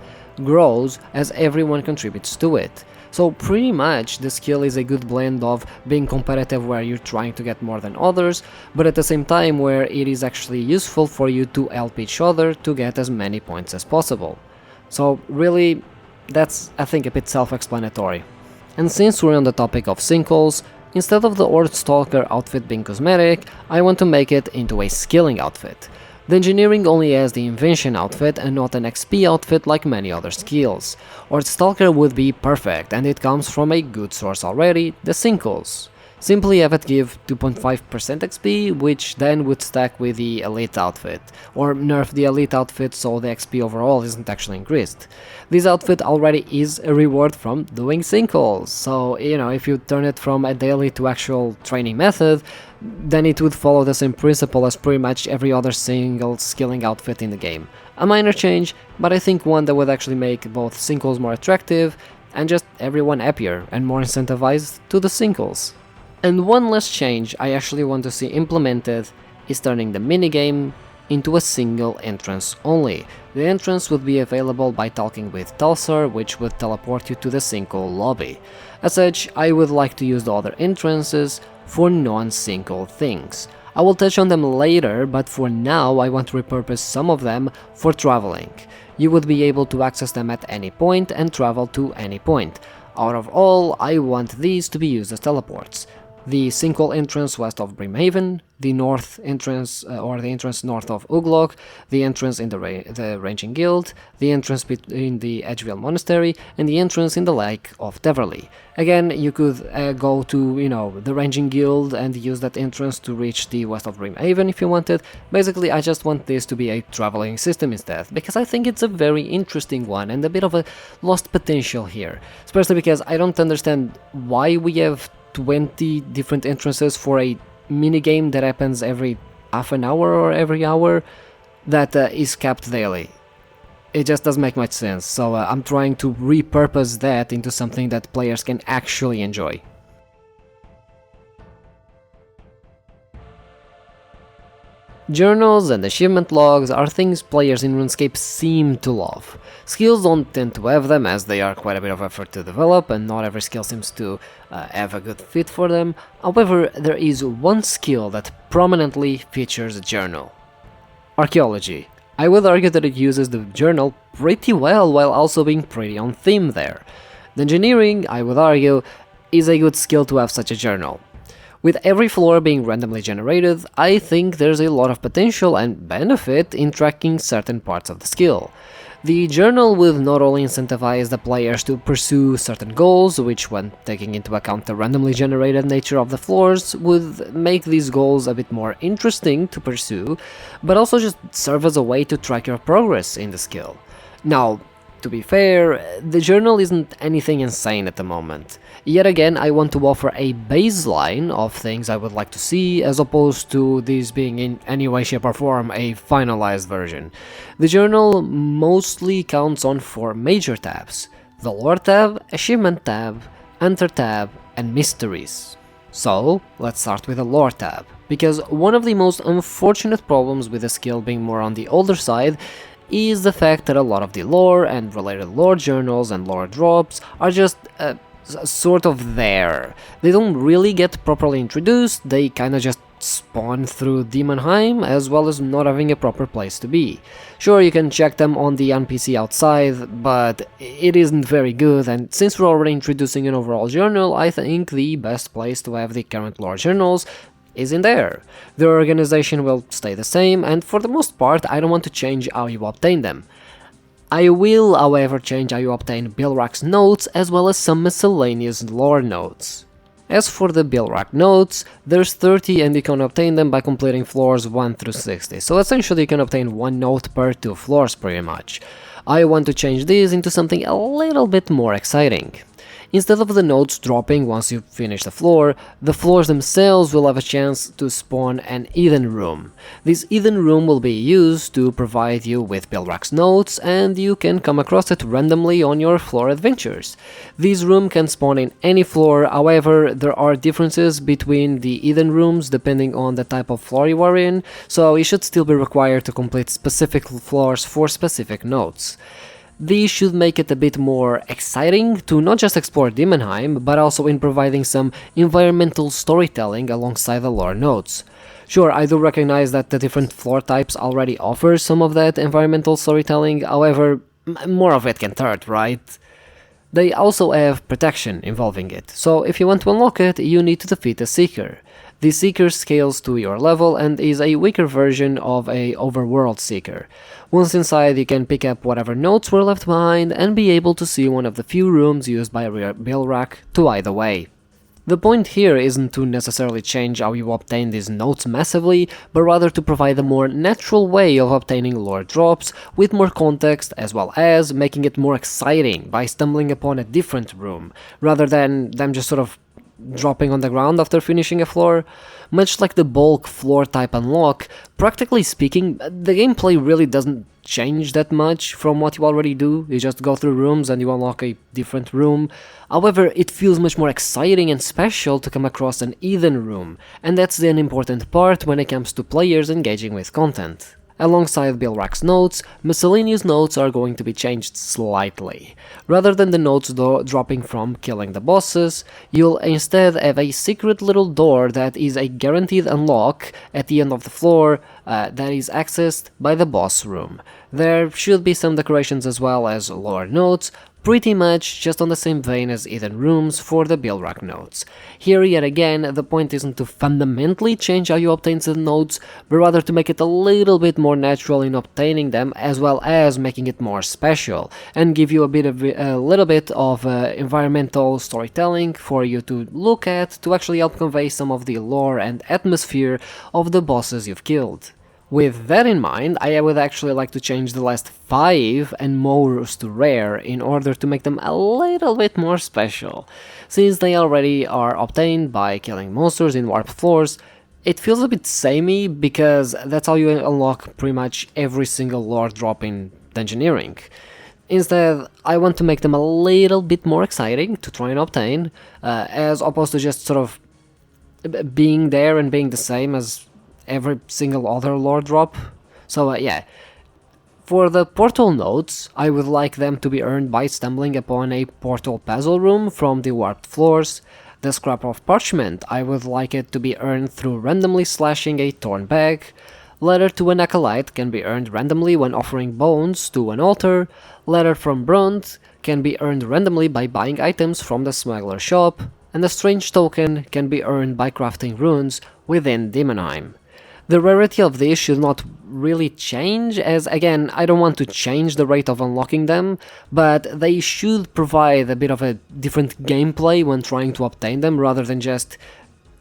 S1: grows as everyone contributes to it. So pretty much the skill is a good blend of being competitive where you're trying to get more than others, but at the same time where it is actually useful for you to help each other to get as many points as possible. So really, that's I think a bit self-explanatory. And since we're on the topic of Sinkholes, instead of the Horde Stalker outfit being cosmetic, I want to make it into a skilling outfit. Dungeoneering only has the Invention outfit and not an XP outfit like many other skills. Horde Stalker would be perfect, and it comes from a good source already, the Sinkholes. Simply have it give 2.5% XP, which then would stack with the Elite outfit, or nerf the Elite outfit so the XP overall isn't actually increased. This outfit already is a reward from doing Sinkholes, so if you turn it from a daily to actual training method, then it would follow the same principle as pretty much every other single skilling outfit in the game. A minor change, but I think one that would actually make both Sinkholes more attractive and just everyone happier and more incentivized to the Sinkholes. And one last change I actually want to see implemented is turning the minigame into a single entrance only. The entrance would be available by talking with Talsar, which would teleport you to the Sinkhole lobby. As such, I would like to use the other entrances for non-Sinkhole things. I will touch on them later, but for now I want to repurpose some of them for traveling. You would be able to access them at any point and travel to any point. Out of all, I want these to be used as teleports. The Sinkhole entrance west of Brimhaven, the north entrance or the entrance north of Uglok, the entrance in the Ranging Guild, the entrance in the Edgeville Monastery, and the entrance in the Lake of Deverly. Again, you could go to, the Ranging Guild and use that entrance to reach the west of Brimhaven if you wanted. Basically, I just want this to be a traveling system instead, because I think it's a very interesting one and a bit of a lost potential here, especially because I don't understand why we have 20 different entrances for a minigame that happens every half an hour or every hour that is capped daily. It just doesn't make much sense, so I'm trying to repurpose that into something that players can actually enjoy. Journals and achievement logs are things players in Runescape seem to love. Skills don't tend to have them, as they are quite a bit of effort to develop and not every skill seems to have a good fit for them. However, there is one skill that prominently features a journal. Archaeology. I would argue that it uses the journal pretty well while also being pretty on theme there. Dungeoneering, I would argue, is a good skill to have such a journal. With every floor being randomly generated, I think there's a lot of potential and benefit in tracking certain parts of the skill. The journal would not only incentivize the players to pursue certain goals, which when taking into account the randomly generated nature of the floors, would make these goals a bit more interesting to pursue, but also just serve as a way to track your progress in the skill. Now, to be fair, the journal isn't anything insane at the moment. Yet again, I want to offer a baseline of things I would like to see, as opposed to these being in any way, shape or form a finalized version. The journal mostly counts on 4 major tabs: the Lore tab, Achievement tab, Hunter tab, and Mysteries. So, let's start with the Lore tab, because one of the most unfortunate problems with the skill being more on the older side is the fact that a lot of the lore and related lore journals and lore drops are just sort of there. They don't really get properly introduced, they kinda just spawn through Demonheim, as well as not having a proper place to be. Sure, you can check them on the NPC outside, but it isn't very good, and since we're already introducing an overall journal, I think the best place to have the current lore journals is in there. The organization will stay the same, and for the most part I don't want to change how you obtain them. I will, however, change how you obtain Bilrak's notes, as well as some miscellaneous lore notes. As for the Bilrak notes, there's 30 and you can obtain them by completing floors 1 through 60, so essentially you can obtain 1 note per 2 floors pretty much. I want to change these into something a little bit more exciting. Instead of the notes dropping once you finish the floors themselves will have a chance to spawn an hidden room. This hidden room will be used to provide you with Bilrak's notes, and you can come across it randomly on your floor adventures. This room can spawn in any floor, however there are differences between the hidden rooms depending on the type of floor you are in, so you should still be required to complete specific floors for specific notes. These should make it a bit more exciting to not just explore Demonheim, but also in providing some environmental storytelling alongside the lore notes. Sure, I do recognize that the different floor types already offer some of that environmental storytelling, however, more of it can hurt, right? They also have protection involving it, so if you want to unlock it, you need to defeat a Seeker. The Seeker scales to your level and is a weaker version of a overworld Seeker. Once inside, you can pick up whatever notes were left behind and be able to see one of the few rooms used by Bilrak to hide away. The point here isn't to necessarily change how you obtain these notes massively, but rather to provide a more natural way of obtaining lore drops with more context, as well as making it more exciting by stumbling upon a different room, rather than them just sort of dropping on the ground after finishing a floor. Much like the bulk floor type unlock, practically speaking, the gameplay really doesn't change that much from what you already do. You just go through rooms and you unlock a different room. However, it feels much more exciting and special to come across an hidden room, and that's an important part when it comes to players engaging with content. Alongside Bilrak's notes, miscellaneous notes are going to be changed slightly. Rather than the notes dropping from killing the bosses, you'll instead have a secret little door that is a guaranteed unlock at the end of the floor that is accessed by the boss room. There should be some decorations as well as lower notes, pretty much just on the same vein as hidden rooms for the Bilrak notes. Here yet again, the point isn't to fundamentally change how you obtain the notes, but rather to make it a little bit more natural in obtaining them, as well as making it more special, and give you a little bit of environmental storytelling for you to look at to actually help convey some of the lore and atmosphere of the bosses you've killed. With that in mind, I would actually like to change the last 5 and most to rare in order to make them a little bit more special. Since they already are obtained by killing monsters in warped floors, it feels a bit samey because that's how you unlock pretty much every single lore drop in Dungeoneering. Instead, I want to make them a little bit more exciting to try and obtain, as opposed to just sort of being there and being the same as every single other lore drop. So yeah, for the portal notes, I would like them to be earned by stumbling upon a portal puzzle room from the warped floors. The scrap of parchment, I would like it to be earned through randomly slashing a torn bag. Letter to an acolyte can be earned randomly when offering bones to an altar. Letter from Brunt can be earned randomly by buying items from the smuggler shop. And the strange token can be earned by crafting runes within Demonheim. The rarity of these should not really change, as again, I don't want to change the rate of unlocking them, but they should provide a bit of a different gameplay when trying to obtain them, rather than just,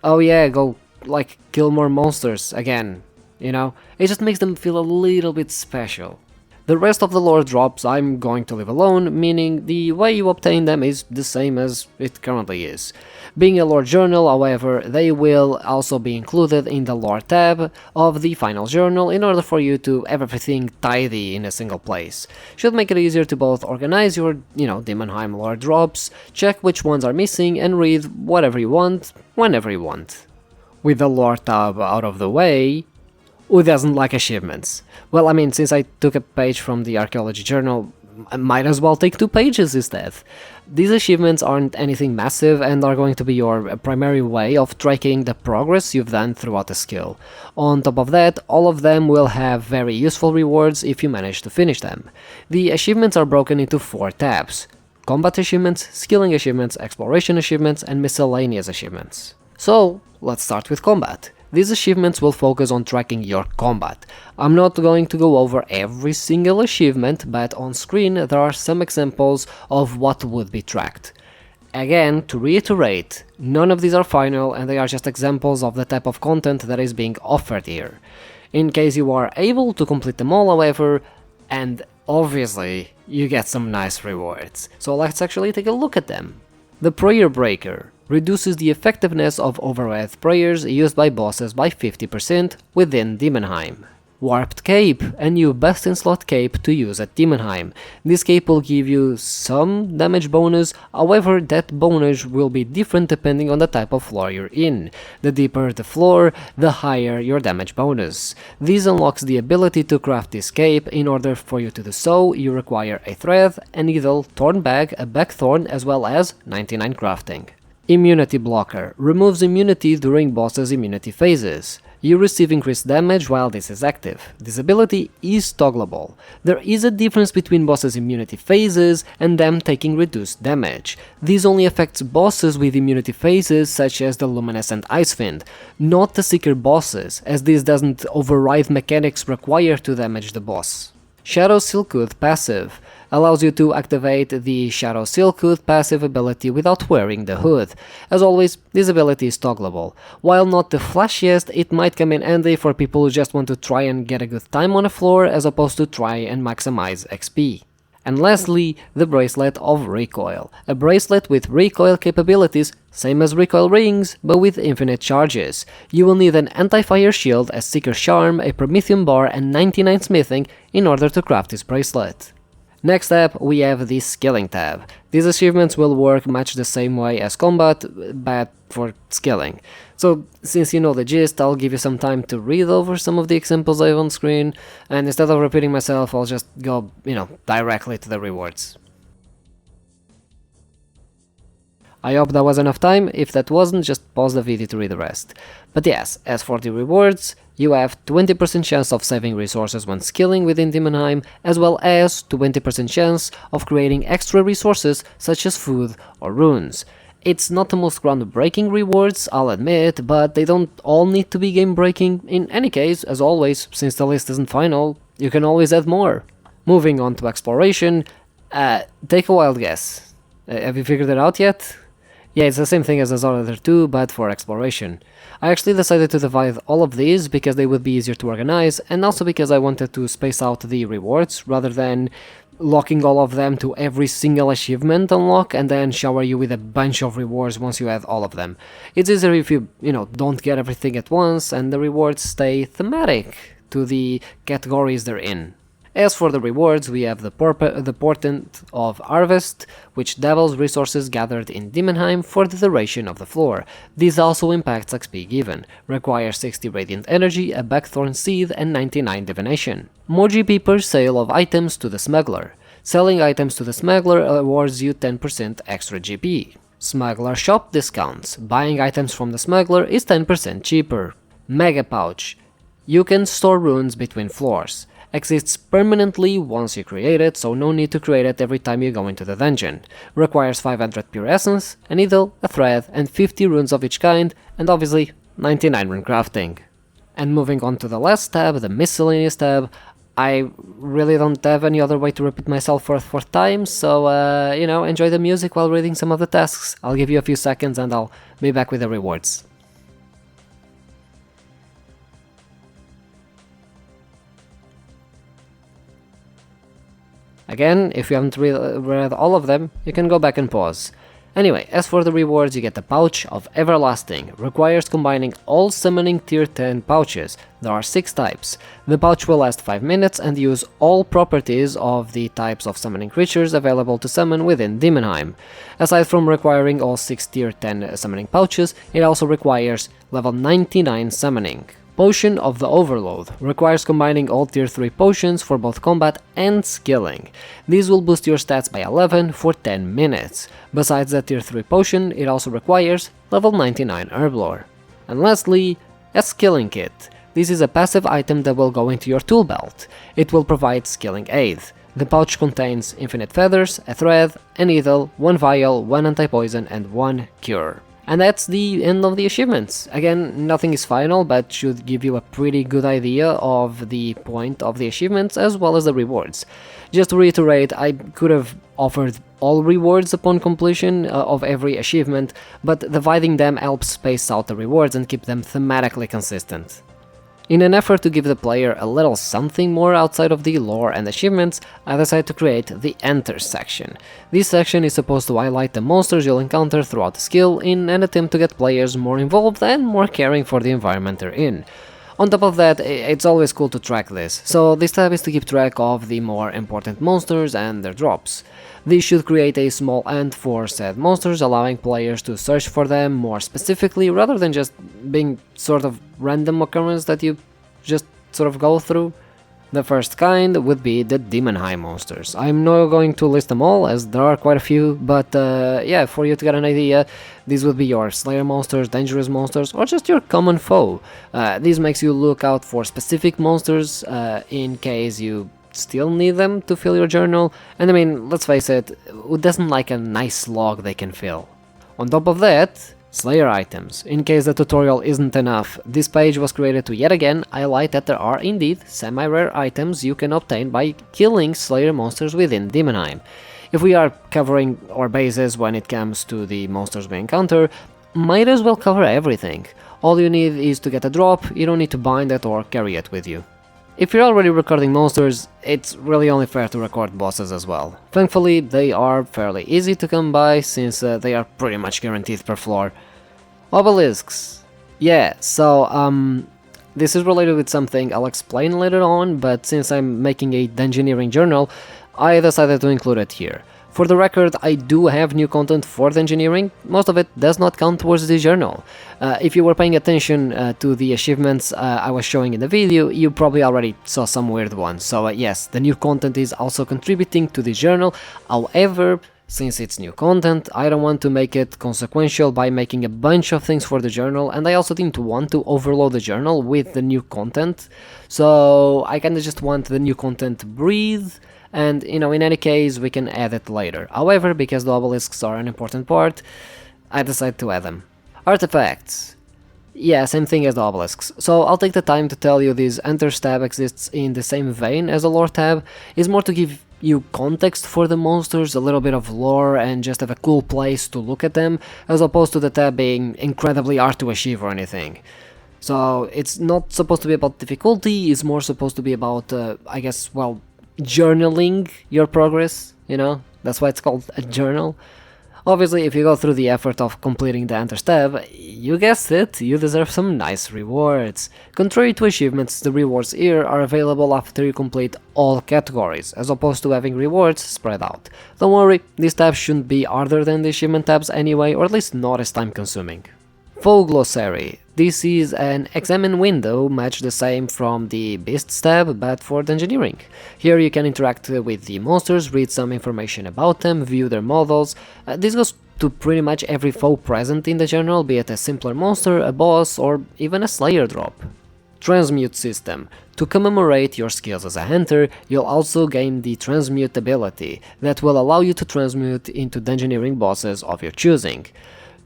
S1: oh yeah, go, like, kill more monsters again, you know? It just makes them feel a little bit special. The rest of the lore drops I'm going to leave alone, meaning the way you obtain them is the same as it currently is. Being a lore journal, however, they will also be included in the lore tab of the final journal in order for you to have everything tidy in a single place. Should make it easier to both organize your, Demonheim lore drops, check which ones are missing, and read whatever you want, whenever you want. With the lore tab out of the way, who doesn't like achievements? Well, I mean, since I took a page from the archaeology journal, I might as well take 2 pages instead. These achievements aren't anything massive and are going to be your primary way of tracking the progress you've done throughout the skill. On top of that, all of them will have very useful rewards if you manage to finish them. The achievements are broken into 4 tabs: combat achievements, skilling achievements, exploration achievements, and miscellaneous achievements. So, let's start with combat. These achievements will focus on tracking your combat. I'm not going to go over every single achievement, but on screen there are some examples of what would be tracked. Again, to reiterate, none of these are final and they are just examples of the type of content that is being offered here. In case you are able to complete them all, however, and obviously you get some nice rewards. So let's actually take a look at them. The Prayer Breaker reduces the effectiveness of overhead prayers used by bosses by 50% within Demonheim. Warped Cape, a new best-in-slot cape to use at Demonheim. This cape will give you some damage bonus, however that bonus will be different depending on the type of floor you're in. The deeper the floor, the higher your damage bonus. This unlocks the ability to craft this cape. In order for you to do so, you require a thread, a needle, thorn bag, a backthorn, as well as 99 crafting. Immunity Blocker removes immunity during bosses' immunity phases. You receive increased damage while this is active. This ability is toggleable. There is a difference between bosses' immunity phases and them taking reduced damage. This only affects bosses with immunity phases such as the Luminescent Icefiend, not the Seeker bosses, as this doesn't override mechanics required to damage the boss. Shadow Silkwood passive allows you to activate the Shadow Silkwood passive ability without wearing the hood. As always, this ability is toggleable. While not the flashiest, it might come in handy for people who just want to try and get a good time on a floor as opposed to try and maximize XP. And lastly, the Bracelet of Recoil, a bracelet with recoil capabilities, same as recoil rings, but with infinite charges. You will need an anti-fire shield, a Seeker Charm, a Promethean bar and 99 smithing in order to craft this bracelet. Next up, we have the Skilling tab. These achievements will work much the same way as combat, but for skilling. So, since you know the gist, I'll give you some time to read over some of the examples I have on screen, and instead of repeating myself, I'll just go, directly to the rewards. I hope that was enough time. If that wasn't, just pause the video to read the rest. But yes, as for the rewards, you have 20% chance of saving resources when skilling within Demonheim, as well as 20% chance of creating extra resources such as food or runes. It's not the most groundbreaking rewards, I'll admit, but they don't all need to be game breaking. In any case, as always, since the list isn't final, you can always add more. Moving on to exploration, take a wild guess. Have you figured it out yet? Yeah, it's the same thing as Desolo II, but for exploration. I actually decided to divide all of these because they would be easier to organize, and also because I wanted to space out the rewards rather than locking all of them to every single achievement unlock and then shower you with a bunch of rewards once you have all of them. It's easier if you, don't get everything at once and the rewards stay thematic to the categories they're in. As for the rewards, we have the Portent of Harvest, which doubles resources gathered in Demonheim for the duration of the floor. This also impacts XP given, requires 60 Radiant Energy, a Buckthorn Seed and 99 Divination. More GP per sale of items to the Smuggler. Selling items to the Smuggler awards you 10% extra GP. Smuggler Shop discounts. Buying items from the Smuggler is 10% cheaper. Mega Pouch. You can store runes between floors. Exists permanently once you create it, so no need to create it every time you go into the dungeon. Requires 500 pure essence, a needle, a thread, and 50 runes of each kind, and obviously 99 rune crafting. And moving on to the last tab, the miscellaneous tab, I really don't have any other way to repeat myself for a fourth time, so enjoy the music while reading some of the tasks. I'll give you a few seconds and I'll be back with the rewards. Again, if you haven't read all of them, you can go back and pause. Anyway, as for the rewards, you get the Pouch of Everlasting. Requires combining all summoning tier 10 pouches. There are 6 types. The pouch will last 5 minutes and use all properties of the types of summoning creatures available to summon within Demonheim. Aside from requiring all 6 tier 10 summoning pouches, it also requires level 99 summoning. Potion of the Overload requires combining all tier 3 potions for both combat and skilling. These will boost your stats by 11 for 10 minutes. Besides the tier 3 potion, it also requires level 99 Herblore. And lastly, a Skilling Kit. This is a passive item that will go into your tool belt. It will provide skilling aid. The pouch contains infinite feathers, a thread, a needle, 1 vial, 1 anti-poison and 1 cure. And that's the end of the achievements. Again, nothing is final, but should give you a pretty good idea of the point of the achievements as well as the rewards. Just to reiterate, I could have offered all rewards upon completion of every achievement, but dividing them helps space out the rewards and keep them thematically consistent. In an effort to give the player a little something more outside of the lore and achievements, I decided to create the Enter section. This section is supposed to highlight the monsters you'll encounter throughout the skill in an attempt to get players more involved and more caring for the environment they're in. On top of that, it's always cool to track this, so this tab is to keep track of the more important monsters and their drops. This should create a small hunt for said monsters, allowing players to search for them more specifically rather than just being sort of random occurrence that you just sort of go through. The first kind would be the Demonheim monsters. I'm not going to list them all as there are quite a few, but yeah, for you to get an idea, these would be your Slayer monsters, dangerous monsters, or just your common foe. This makes you look out for specific monsters in case you still need them to fill your journal, and I mean, let's face it, who doesn't like a nice log they can fill? On top of that, Slayer items. In case the tutorial isn't enough, this page was created to yet again highlight that there are indeed semi-rare items you can obtain by killing Slayer monsters within Demonheim. If we are covering our bases when it comes to the monsters we encounter, might as well cover everything. All you need is to get a drop, you don't need to bind it or carry it with you. If you're already recording monsters, it's really only fair to record bosses as well. Thankfully, they are fairly easy to come by, since they are pretty much guaranteed per floor. Obelisks. Yeah, so, this is related with something I'll explain later on, but since I'm making a Dungeoneering journal, I decided to include it here. For the record, I do have new content for the engineering, most of it does not count towards the journal. If you were paying attention to the achievements I was showing in the video, you probably already saw some weird ones, so yes, the new content is also contributing to the journal. However, since it's new content, I don't want to make it consequential by making a bunch of things for the journal, and I also didn't want to overload the journal with the new content, so I kinda just want the new content to breathe, and in any case we can add it later. However, because the obelisks are an important part, I decided to add them. Artifacts. Yeah, same thing as the obelisks. So I'll take the time to tell you this Hunters tab exists in the same vein as the lore tab. It's more to give you context for the monsters, a little bit of lore, and just have a cool place to look at them, as opposed to the tab being incredibly hard to achieve or anything. So it's not supposed to be about difficulty, it's more supposed to be about, I guess, well, journaling your progress, that's why it's called a journal. Obviously, if you go through the effort of completing the Hunters tab, you guessed it, you deserve some nice rewards. Contrary to achievements, the rewards here are available after you complete all categories, as opposed to having rewards spread out. Don't worry, these tabs shouldn't be harder than the achievement tabs anyway, or at least not as time consuming. Full Glossary. This is an examine window, much the same from the Beasts tab, but for the engineering. Here you can interact with the monsters, read some information about them, view their models. This goes to pretty much every foe present in the journal, be it a simpler monster, a boss, or even a slayer drop. Transmute system. To commemorate your skills as a hunter, you'll also gain the Transmute ability, that will allow you to transmute into Dungeoneering bosses of your choosing.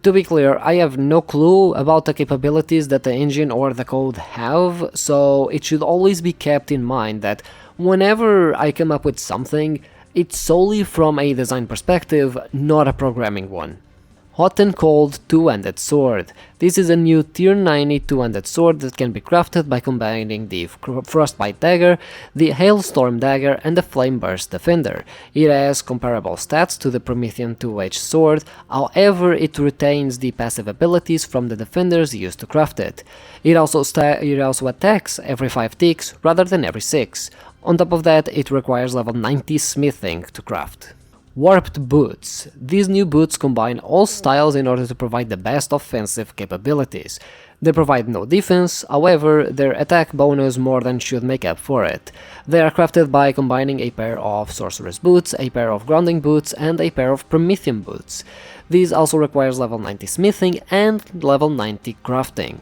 S1: To be clear, I have no clue about the capabilities that the engine or the code have, so it should always be kept in mind that whenever I come up with something, it's solely from a design perspective, not a programming one. Hot and Cold Two-Handed Sword. This is a new tier 90 two-handed sword that can be crafted by combining the Frostbite Dagger, the Hailstorm Dagger, and the Flame Burst Defender. It has comparable stats to the Promethean two-edged sword, however it retains the passive abilities from the defenders used to craft it. It also attacks every 5 ticks rather than every 6. On top of that, it requires level 90 smithing to craft. Warped Boots. These new boots combine all styles in order to provide the best offensive capabilities. They provide no defense, however, their attack bonus more than should make up for it. They are crafted by combining a pair of Sorcerer's Boots, a pair of Grounding Boots, and a pair of Promethean Boots. These also requires level 90 smithing and level 90 crafting.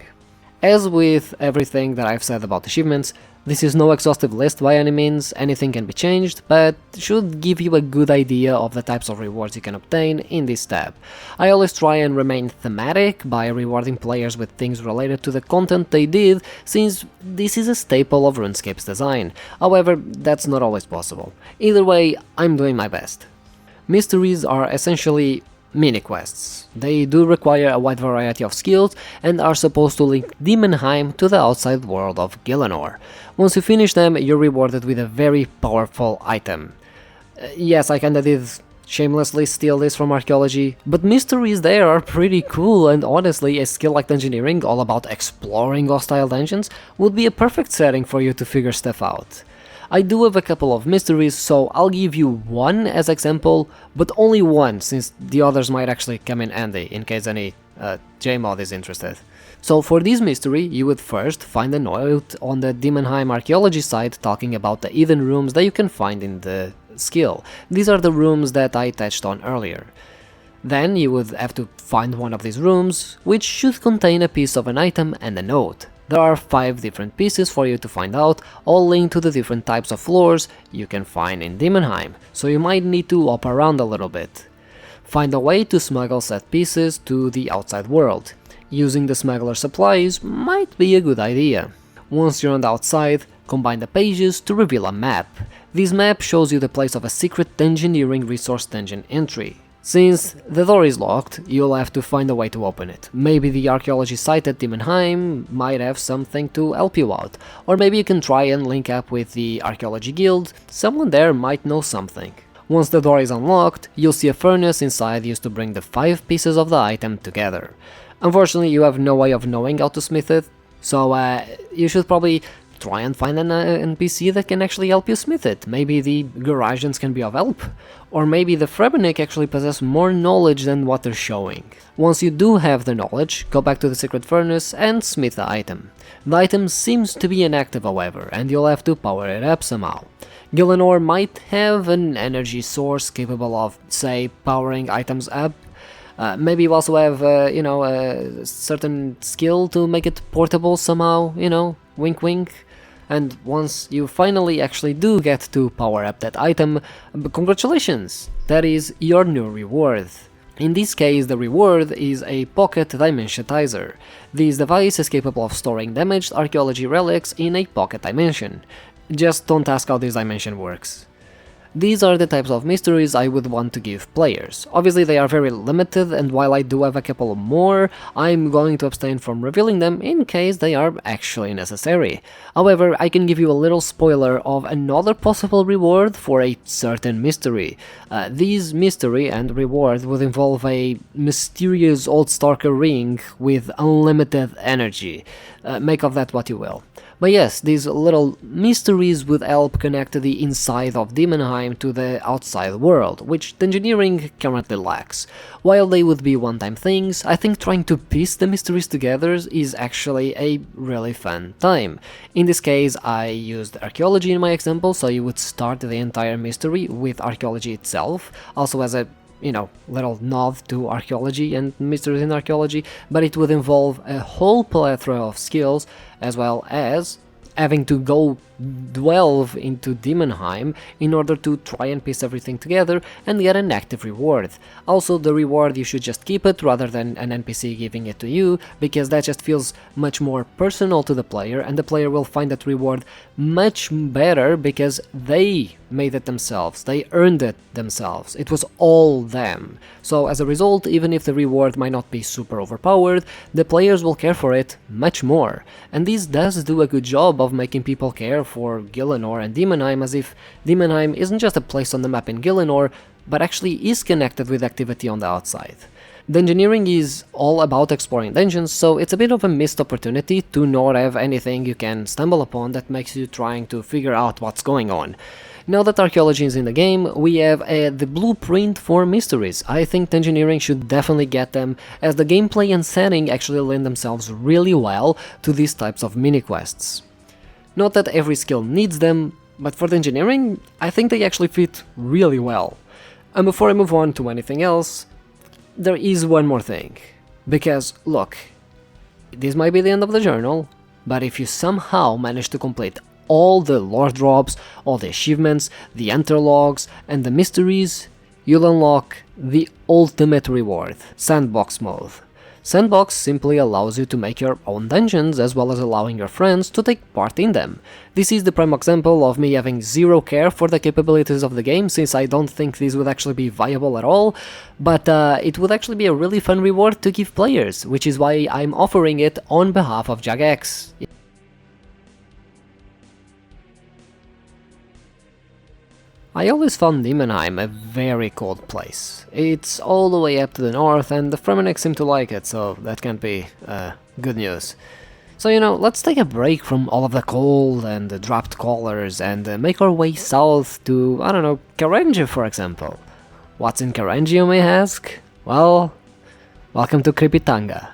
S1: As with everything that I've said about achievements, this is no exhaustive list by any means, anything can be changed, but should give you a good idea of the types of rewards you can obtain in this tab. I always try and remain thematic by rewarding players with things related to the content they did, since this is a staple of Runescape's design. However, that's not always possible. Either way, I'm doing my best. Mysteries are essentially mini-quests. They do require a wide variety of skills and are supposed to link Demonheim to the outside world of Gielinor. Once you finish them, you're rewarded with a very powerful item. Yes, I kinda did shamelessly steal this from archaeology, but mysteries there are pretty cool, and honestly, a skill like Dungeoneering, all about exploring hostile dungeons, would be a perfect setting for you to figure stuff out. I do have a couple of mysteries, so I'll give you one as example, but only one, since the others might actually come in handy, in case any JMod is interested. So for this mystery, you would first find a note on the Demonheim archaeology site talking about the hidden rooms that you can find in the skill. These are the rooms that I touched on earlier. Then you would have to find one of these rooms, which should contain a piece of an item and a note. There are 5 different pieces for you to find out, all linked to the different types of floors you can find in Demonheim, so you might need to hop around a little bit. Find a way to smuggle said pieces to the outside world. Using the smuggler supplies might be a good idea. Once you're on the outside, combine the pages to reveal a map. This map shows you the place of a secret Dungeoneering resource dungeon entry. Since the door is locked, you'll have to find a way to open it. Maybe the archaeology site at Demonheim might have something to help you out, or maybe you can try and link up with the archaeology guild, someone there might know something. Once the door is unlocked, you'll see a furnace inside used to bring the 5 pieces of the item together. Unfortunately, you have no way of knowing how to smith it, so you should probably try and find an NPC that can actually help you smith it. Maybe the Garajins can be of help, or maybe the Frebenik actually possess more knowledge than what they're showing. Once you do have the knowledge, go back to the Secret Furnace and smith the item. The item seems to be inactive however, and you'll have to power it up somehow. Gielinor might have an energy source capable of, say, powering items up. Maybe you also have, a certain skill to make it portable somehow, wink wink. And once you finally actually do get to power up that item, congratulations, that is your new reward. In this case, the reward is a pocket dimensionizer. This device is capable of storing damaged archaeology relics in a pocket dimension. Just don't ask how this dimension works. These are the types of mysteries I would want to give players. Obviously they are very limited, and while I do have a couple more, I'm going to abstain from revealing them in case they are actually necessary. However, I can give you a little spoiler of another possible reward for a certain mystery. This mystery and reward would involve a mysterious old stalker ring with unlimited energy. Make of that what you will. But yes, these little mysteries would help connect the inside of Demonheim to the outside world, which Dungeoneering currently lacks. While they would be one-time things, I think trying to piece the mysteries together is actually a really fun time. In this case, I used archaeology in my example, so you would start the entire mystery with archaeology itself, also as a little nod to archaeology and mysteries in archaeology, but it would involve a whole plethora of skills, as well as having to go delve into Demonheim in order to try and piece everything together and get an active reward. Also, the reward, you should just keep it rather than an NPC giving it to you, because that just feels much more personal to the player, and the player will find that reward much better because they made it themselves, they earned it themselves, it was all them. So as a result, even if the reward might not be super overpowered, the players will care for it much more. And this does do a good job of making people care for Gielinor and Demonheim, as if Demonheim isn't just a place on the map in Gielinor, but actually is connected with activity on the outside. Dungeoneering is all about exploring dungeons, so it's a bit of a missed opportunity to not have anything you can stumble upon that makes you trying to figure out what's going on. Now that archaeology is in the game, we have the blueprint for mysteries. I think Dungeoneering should definitely get them, as the gameplay and setting actually lend themselves really well to these types of mini-quests. Not that every skill needs them, but for Dungeoneering, I think they actually fit really well. And before I move on to anything else, there is one more thing. Because, look, this might be the end of the journal, but if you somehow manage to complete all the lore drops, all the achievements, the interlogs, and the mysteries, you'll unlock the ultimate reward, Sandbox mode. Sandbox simply allows you to make your own dungeons, as well as allowing your friends to take part in them. This is the prime example of me having zero care for the capabilities of the game, since I don't think this would actually be viable at all, but it would actually be a really fun reward to give players, which is why I'm offering it on behalf of Jagex. I always found Demonheim a very cold place. It's all the way up to the north, and the Fremennik seem to like it, so that can't be good news. So let's take a break from all of the cold and the dropped collars and make our way south to, I don't know, Karenji for example. What's in Karenji, you may ask? Well, welcome to Krypitanga.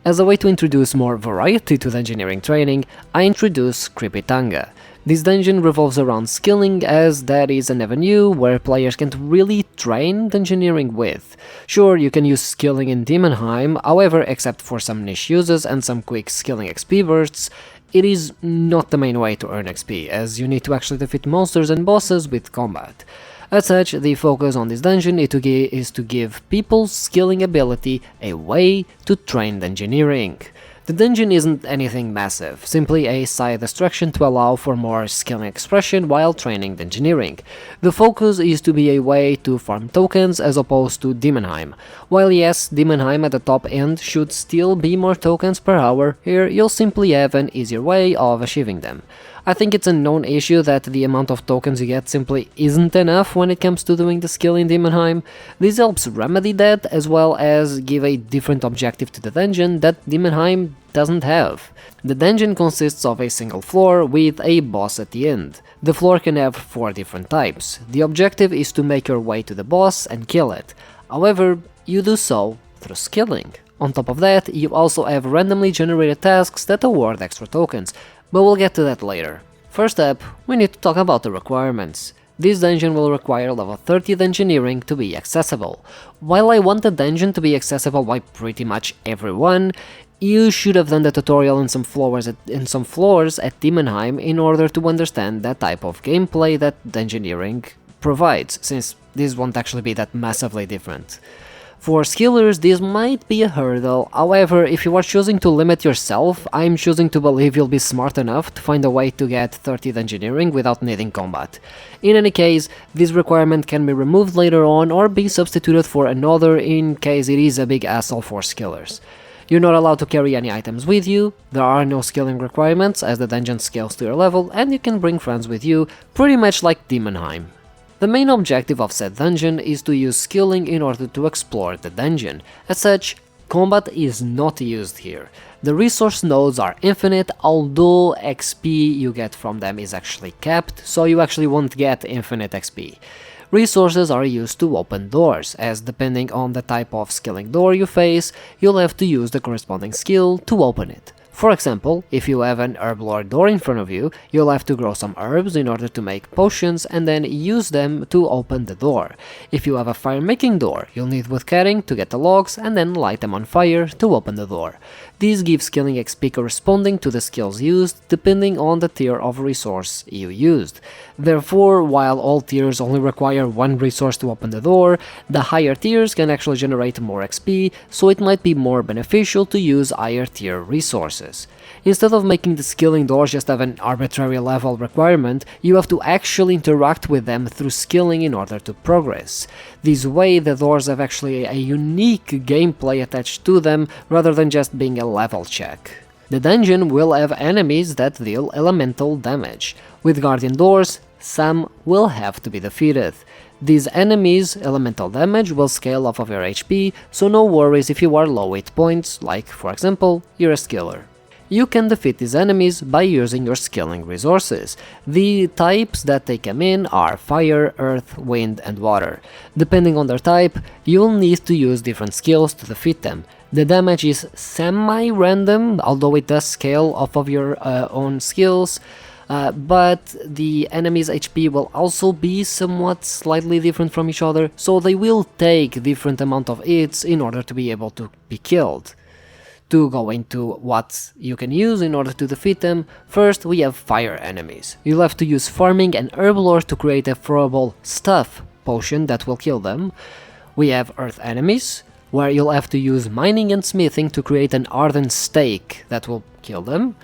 S1: As a way to introduce more variety to the engineering training, I introduce Krypitanga. This dungeon revolves around skilling, as that is an avenue where players can really train Dungeoneering with. Sure, you can use skilling in Demonheim, however, except for some niche uses and some quick skilling XP bursts, it is not the main way to earn XP, as you need to actually defeat monsters and bosses with combat. As such, the focus on this dungeon is to give people's skilling ability a way to train Dungeoneering. The dungeon isn't anything massive, simply a side distraction to allow for more skilling expression while training Dungeoneering. The focus is to be a way to farm tokens as opposed to Demonheim. While yes, Demonheim at the top end should still be more tokens per hour, here you'll simply have an easier way of achieving them. I think it's a known issue that the amount of tokens you get simply isn't enough when it comes to doing the skill in Demonheim. This helps remedy that, as well as give a different objective to the dungeon that Demonheim dungeon doesn't have. The dungeon consists of a single floor with a boss at the end. The floor can have 4 different types. The objective is to make your way to the boss and kill it. However, you do so through skilling. On top of that, you also have randomly generated tasks that award extra tokens, but we'll get to that later. First up, we need to talk about the requirements. This dungeon will require level 30 Dungeoneering to be accessible. While I want the dungeon to be accessible by pretty much everyone, you should have done the tutorial in some floors at Demonheim in order to understand that type of gameplay that Dungeoneering provides, since this won't actually be that massively different. For skillers, this might be a hurdle, however, if you are choosing to limit yourself, I'm choosing to believe you'll be smart enough to find a way to get 30 Dungeoneering without needing combat. In any case, this requirement can be removed later on or be substituted for another in case it is a big hassle for skillers. You're not allowed to carry any items with you, there are no skilling requirements as the dungeon scales to your level, and you can bring friends with you, pretty much like Demonheim. The main objective of said dungeon is to use skilling in order to explore the dungeon. As such, combat is not used here. The resource nodes are infinite, although XP you get from them is actually capped, so you actually won't get infinite XP. Resources are used to open doors, as depending on the type of skilling door you face, you'll have to use the corresponding skill to open it. For example, if you have an herblore door in front of you, you'll have to grow some herbs in order to make potions and then use them to open the door. If you have a fire making door, you'll need wood cutting to get the logs and then light them on fire to open the door. These give skilling XP corresponding to the skills used, depending on the tier of resource you used. Therefore, while all tiers only require 1 resource to open the door, the higher tiers can actually generate more XP, so it might be more beneficial to use higher tier resources. Instead of making the skilling doors just have an arbitrary level requirement, you have to actually interact with them through skilling in order to progress. This way, the doors have actually a unique gameplay attached to them, rather than just being a level check. The dungeon will have enemies that deal elemental damage. With guardian doors, some will have to be defeated. These enemies' elemental damage will scale off of your HP, so no worries if you are low hit points, like, for example, you're a skiller. You can defeat these enemies by using your skilling resources. The types that they come in are fire, earth, wind and water. Depending on their type, you'll need to use different skills to defeat them. The damage is semi-random, although it does scale off of your own skills, but the enemy's HP will also be somewhat slightly different from each other, so they will take different amount of hits in order to be able to be killed. To go into what you can use in order to defeat them, first we have fire enemies. You'll have to use farming and herblore to create a throwable stuff potion that will kill them. We have earth enemies, where you'll have to use mining and smithing to create an ardent stake that will kill them.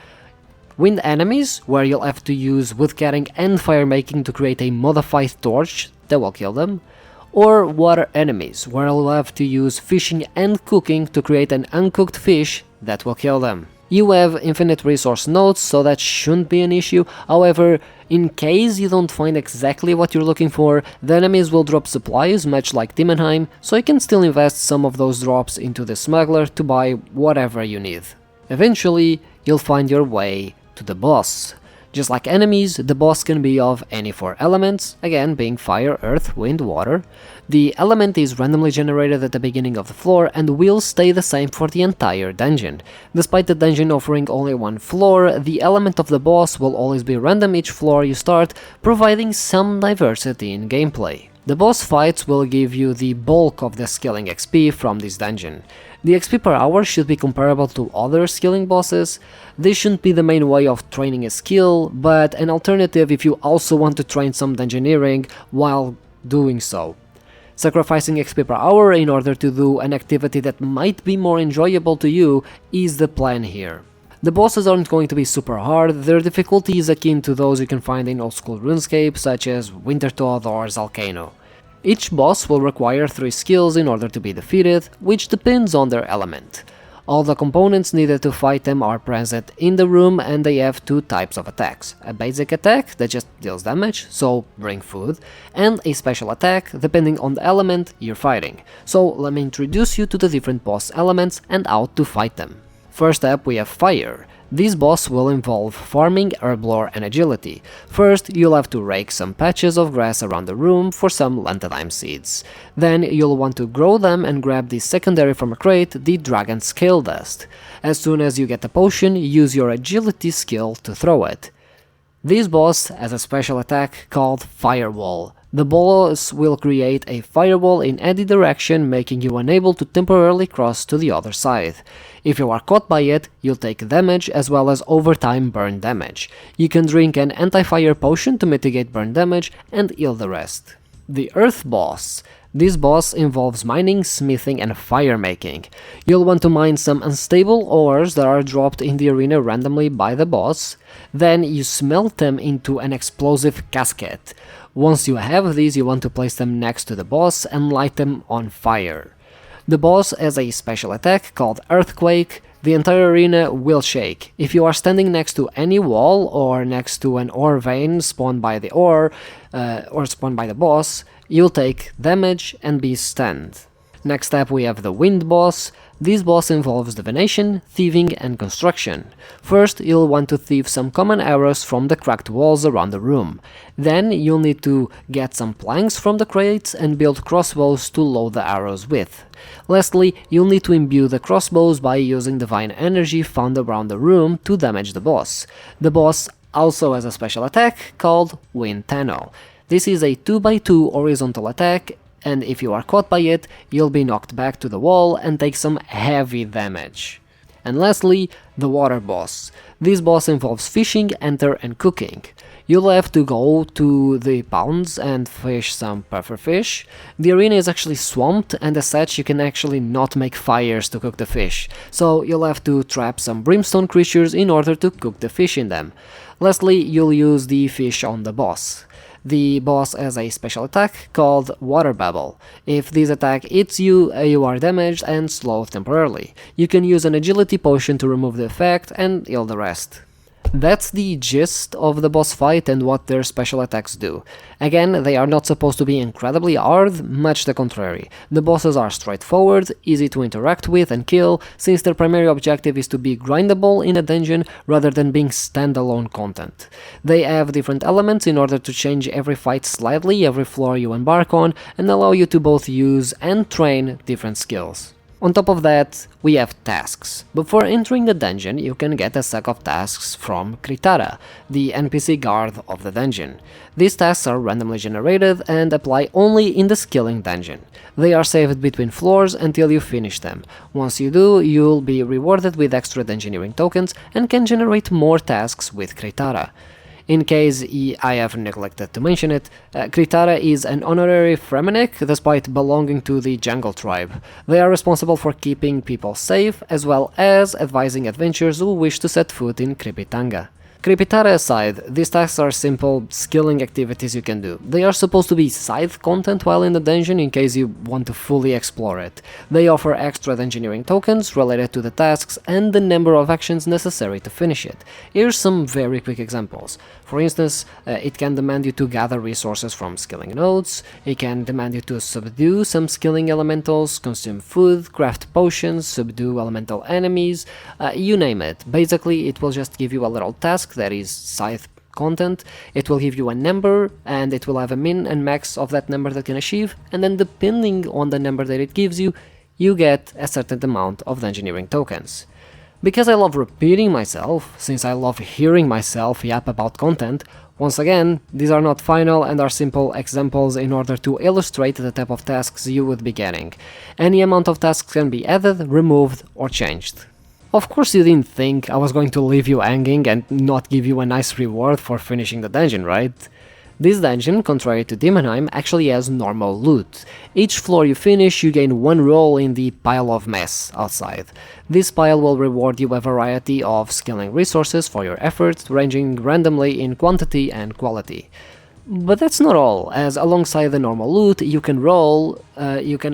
S1: Wind enemies, where you'll have to use woodcutting and fire making to create a modified torch that will kill them. Or water enemies, where you'll have to use fishing and cooking to create an uncooked fish that will kill them. You have infinite resource nodes, so that shouldn't be an issue. However, in case you don't find exactly what you're looking for, the enemies will drop supplies, much like Demonheim, so you can still invest some of those drops into the smuggler to buy whatever you need. Eventually, you'll find your way to the boss. Just like enemies, the boss can be of any 4 elements, again being fire, earth, wind, water. The element is randomly generated at the beginning of the floor and will stay the same for the entire dungeon. Despite the dungeon offering only 1 floor, the element of the boss will always be random each floor you start, providing some diversity in gameplay. The boss fights will give you the bulk of the skilling XP from this dungeon. The XP per hour should be comparable to other skilling bosses. This shouldn't be the main way of training a skill, but an alternative if you also want to train some dungeoneering while doing so. Sacrificing XP per hour in order to do an activity that might be more enjoyable to you is the plan here. The bosses aren't going to be super hard, their difficulty is akin to those you can find in old school Runescape, such as Wintertodt or Zalcano. Each boss will require 3 skills in order to be defeated, which depends on their element. All the components needed to fight them are present in the room and they have 2 types of attacks. A basic attack that just deals damage, so bring food, and a special attack depending on the element you're fighting. So let me introduce you to the different boss elements and how to fight them. First up we have Fire. This boss will involve farming, herb lore and agility. First, you'll have to rake some patches of grass around the room for some lanthanime seeds. Then you'll want to grow them and grab the secondary from a crate, the dragon scale dust. As soon as you get the potion, use your agility skill to throw it. This boss has a special attack called Firewall. The boss will create a firewall in any direction, making you unable to temporarily cross to the other side. If you are caught by it, you'll take damage as well as overtime burn damage. You can drink an anti-fire potion to mitigate burn damage and heal the rest. The Earth Boss. This boss involves mining, smithing and fire making. You'll want to mine some unstable ores that are dropped in the arena randomly by the boss. Then you smelt them into an explosive casket. Once you have these, you want to place them next to the boss and light them on fire. The boss has a special attack called Earthquake. The entire arena will shake. If you are standing next to any wall or next to an ore vein spawned by the ore or spawned by the boss, you'll take damage and be stunned. Next up we have the Wind Boss. This boss involves divination, thieving and construction. First, you'll want to thieve some common arrows from the cracked walls around the room. Then you'll need to get some planks from the crates and build crossbows to load the arrows with. Lastly, you'll need to imbue the crossbows by using divine energy found around the room to damage the boss. The boss also has a special attack called Wind Tunnel. This is a 2x2 horizontal attack, and if you are caught by it, you'll be knocked back to the wall and take some heavy damage. And lastly, the Water Boss. This boss involves fishing, enter and cooking. You'll have to go to the ponds and fish some pufferfish. The arena is actually swamped, and as such you can actually not make fires to cook the fish, so you'll have to trap some brimstone creatures in order to cook the fish in them. Lastly, you'll use the fish on the boss. The boss has a special attack called Water Bubble. If this attack hits you, you are damaged and slowed temporarily. You can use an agility potion to remove the effect and heal the rest. That's the gist of the boss fight and what their special attacks do. Again, they are not supposed to be incredibly hard, much the contrary. The bosses are straightforward, easy to interact with and kill, since their primary objective is to be grindable in a dungeon rather than being standalone content. They have different elements in order to change every fight slightly every floor you embark on, and allow you to both use and train different skills. On top of that, we have tasks. Before entering the dungeon, you can get a stack of tasks from Krypitanga, the NPC guard of the dungeon. These tasks are randomly generated and apply only in the skilling dungeon. They are saved between floors until you finish them. Once you do, you'll be rewarded with extra Dungeoneering tokens and can generate more tasks with Krypitanga. In case I have neglected to mention it, Krypitanga is an honorary Fremennik despite belonging to the jungle tribe. They are responsible for keeping people safe, as well as advising adventurers who wish to set foot in Krypitanga. Krypitanga aside, these tasks are simple skilling activities you can do. They are supposed to be side content while in the dungeon in case you want to fully explore it. They offer extra Dungeoneering tokens related to the tasks and the number of actions necessary to finish it. Here's some very quick examples. For instance, it can demand you to gather resources from skilling nodes, it can demand you to subdue some skilling elementals, consume food, craft potions, subdue elemental enemies, you name it. Basically, it will just give you a little task that is side content. It will give you a number and it will have a min and max of that number that can achieve, and then depending on the number that it gives you, you get a certain amount of Dungeoneering tokens. Because I love repeating myself, since I love hearing myself yap about content, once again, these are not final and are simple examples in order to illustrate the type of tasks you would be getting. Any amount of tasks can be added, removed or changed. Of course you didn't think I was going to leave you hanging and not give you a nice reward for finishing the dungeon, right? This dungeon, contrary to Demonheim, actually has normal loot. Each floor you finish, you gain one roll in the pile of mess outside. This pile will reward you a variety of skilling resources for your efforts, ranging randomly in quantity and quality. But that's not all, as alongside the normal loot you can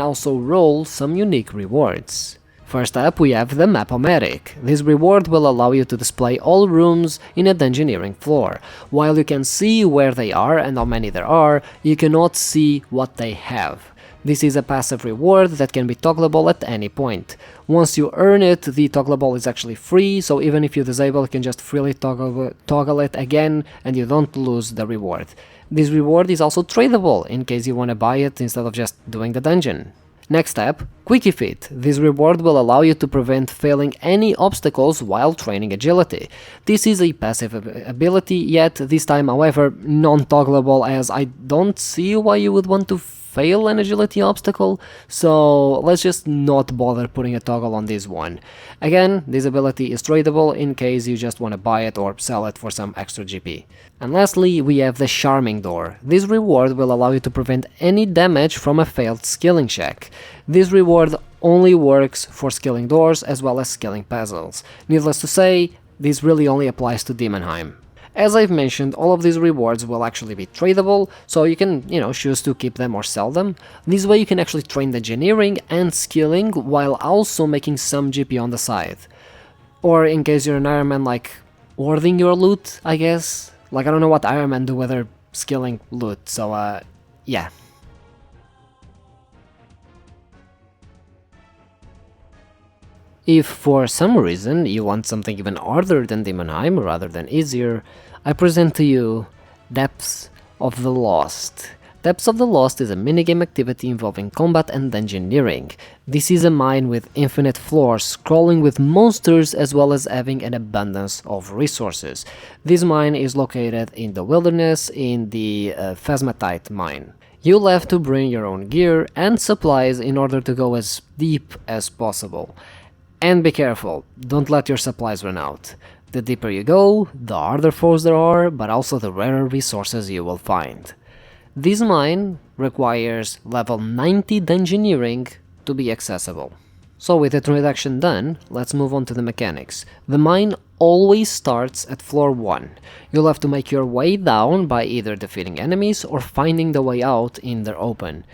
S1: also roll some unique rewards. First up, we have the Map-O-Matic. This reward will allow you to display all rooms in a Dungeoneering floor. While you can see where they are and how many there are, you cannot see what they have. This is a passive reward that can be toggleable at any point. Once you earn it, the toggleable is actually free, so even if you disable, you can just freely toggle it again and you don't lose the reward. This reward is also tradable in case you want to buy it instead of just doing the dungeon. Next step, Quickie Feat. This reward will allow you to prevent failing any obstacles while training agility. This is a passive ability, yet this time however non-toggleable, as I don't see why you would want to fail an agility obstacle, so let's just not bother putting a toggle on this one. Again, this ability is tradable in case you just want to buy it or sell it for some extra GP. And lastly, we have the Charming Door. This reward will allow you to prevent any damage from a failed skilling check. This reward only works for skilling doors as well as skilling puzzles. Needless to say, this really only applies to Demonheim. As I've mentioned, all of these rewards will actually be tradable, so you can, choose to keep them or sell them. This way you can actually train Dungeoneering and skilling while also making some GP on the side. Or in case you're an Iron Man, like, hoarding your loot, I guess. Like, I don't know what Iron Man do with their skilling loot, so yeah. If for some reason you want something even harder than Demonheim rather than easier, I present to you Depths of the Lost. Depths of the Lost is a minigame activity involving combat and dungeoneering. This is a mine with infinite floors, crawling with monsters as well as having an abundance of resources. This mine is located in the wilderness in the Phasmatite mine. You'll have to bring your own gear and supplies in order to go as deep as possible. And be careful, don't let your supplies run out. The deeper you go, the harder foes there are, but also the rarer resources you will find. This mine requires level 90 Dungeoneering to be accessible. So with the introduction done, let's move on to the mechanics. The mine always starts at floor 1. You'll have to make your way down by either defeating enemies or finding the way out in the open.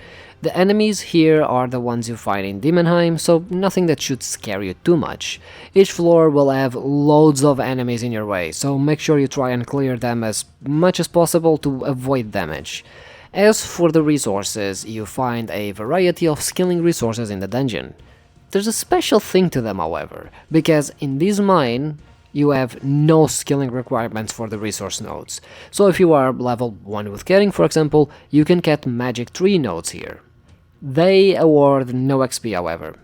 S1: The enemies here are the ones you find in Demonheim, so nothing that should scare you too much. Each floor will have loads of enemies in your way, so make sure you try and clear them as much as possible to avoid damage. As for the resources, you find a variety of skilling resources in the dungeon. There's a special thing to them, however, because in this mine you have no skilling requirements for the resource nodes. So if you are level 1 with Caring, for example, you can get magic tree nodes here. They award no XP, however.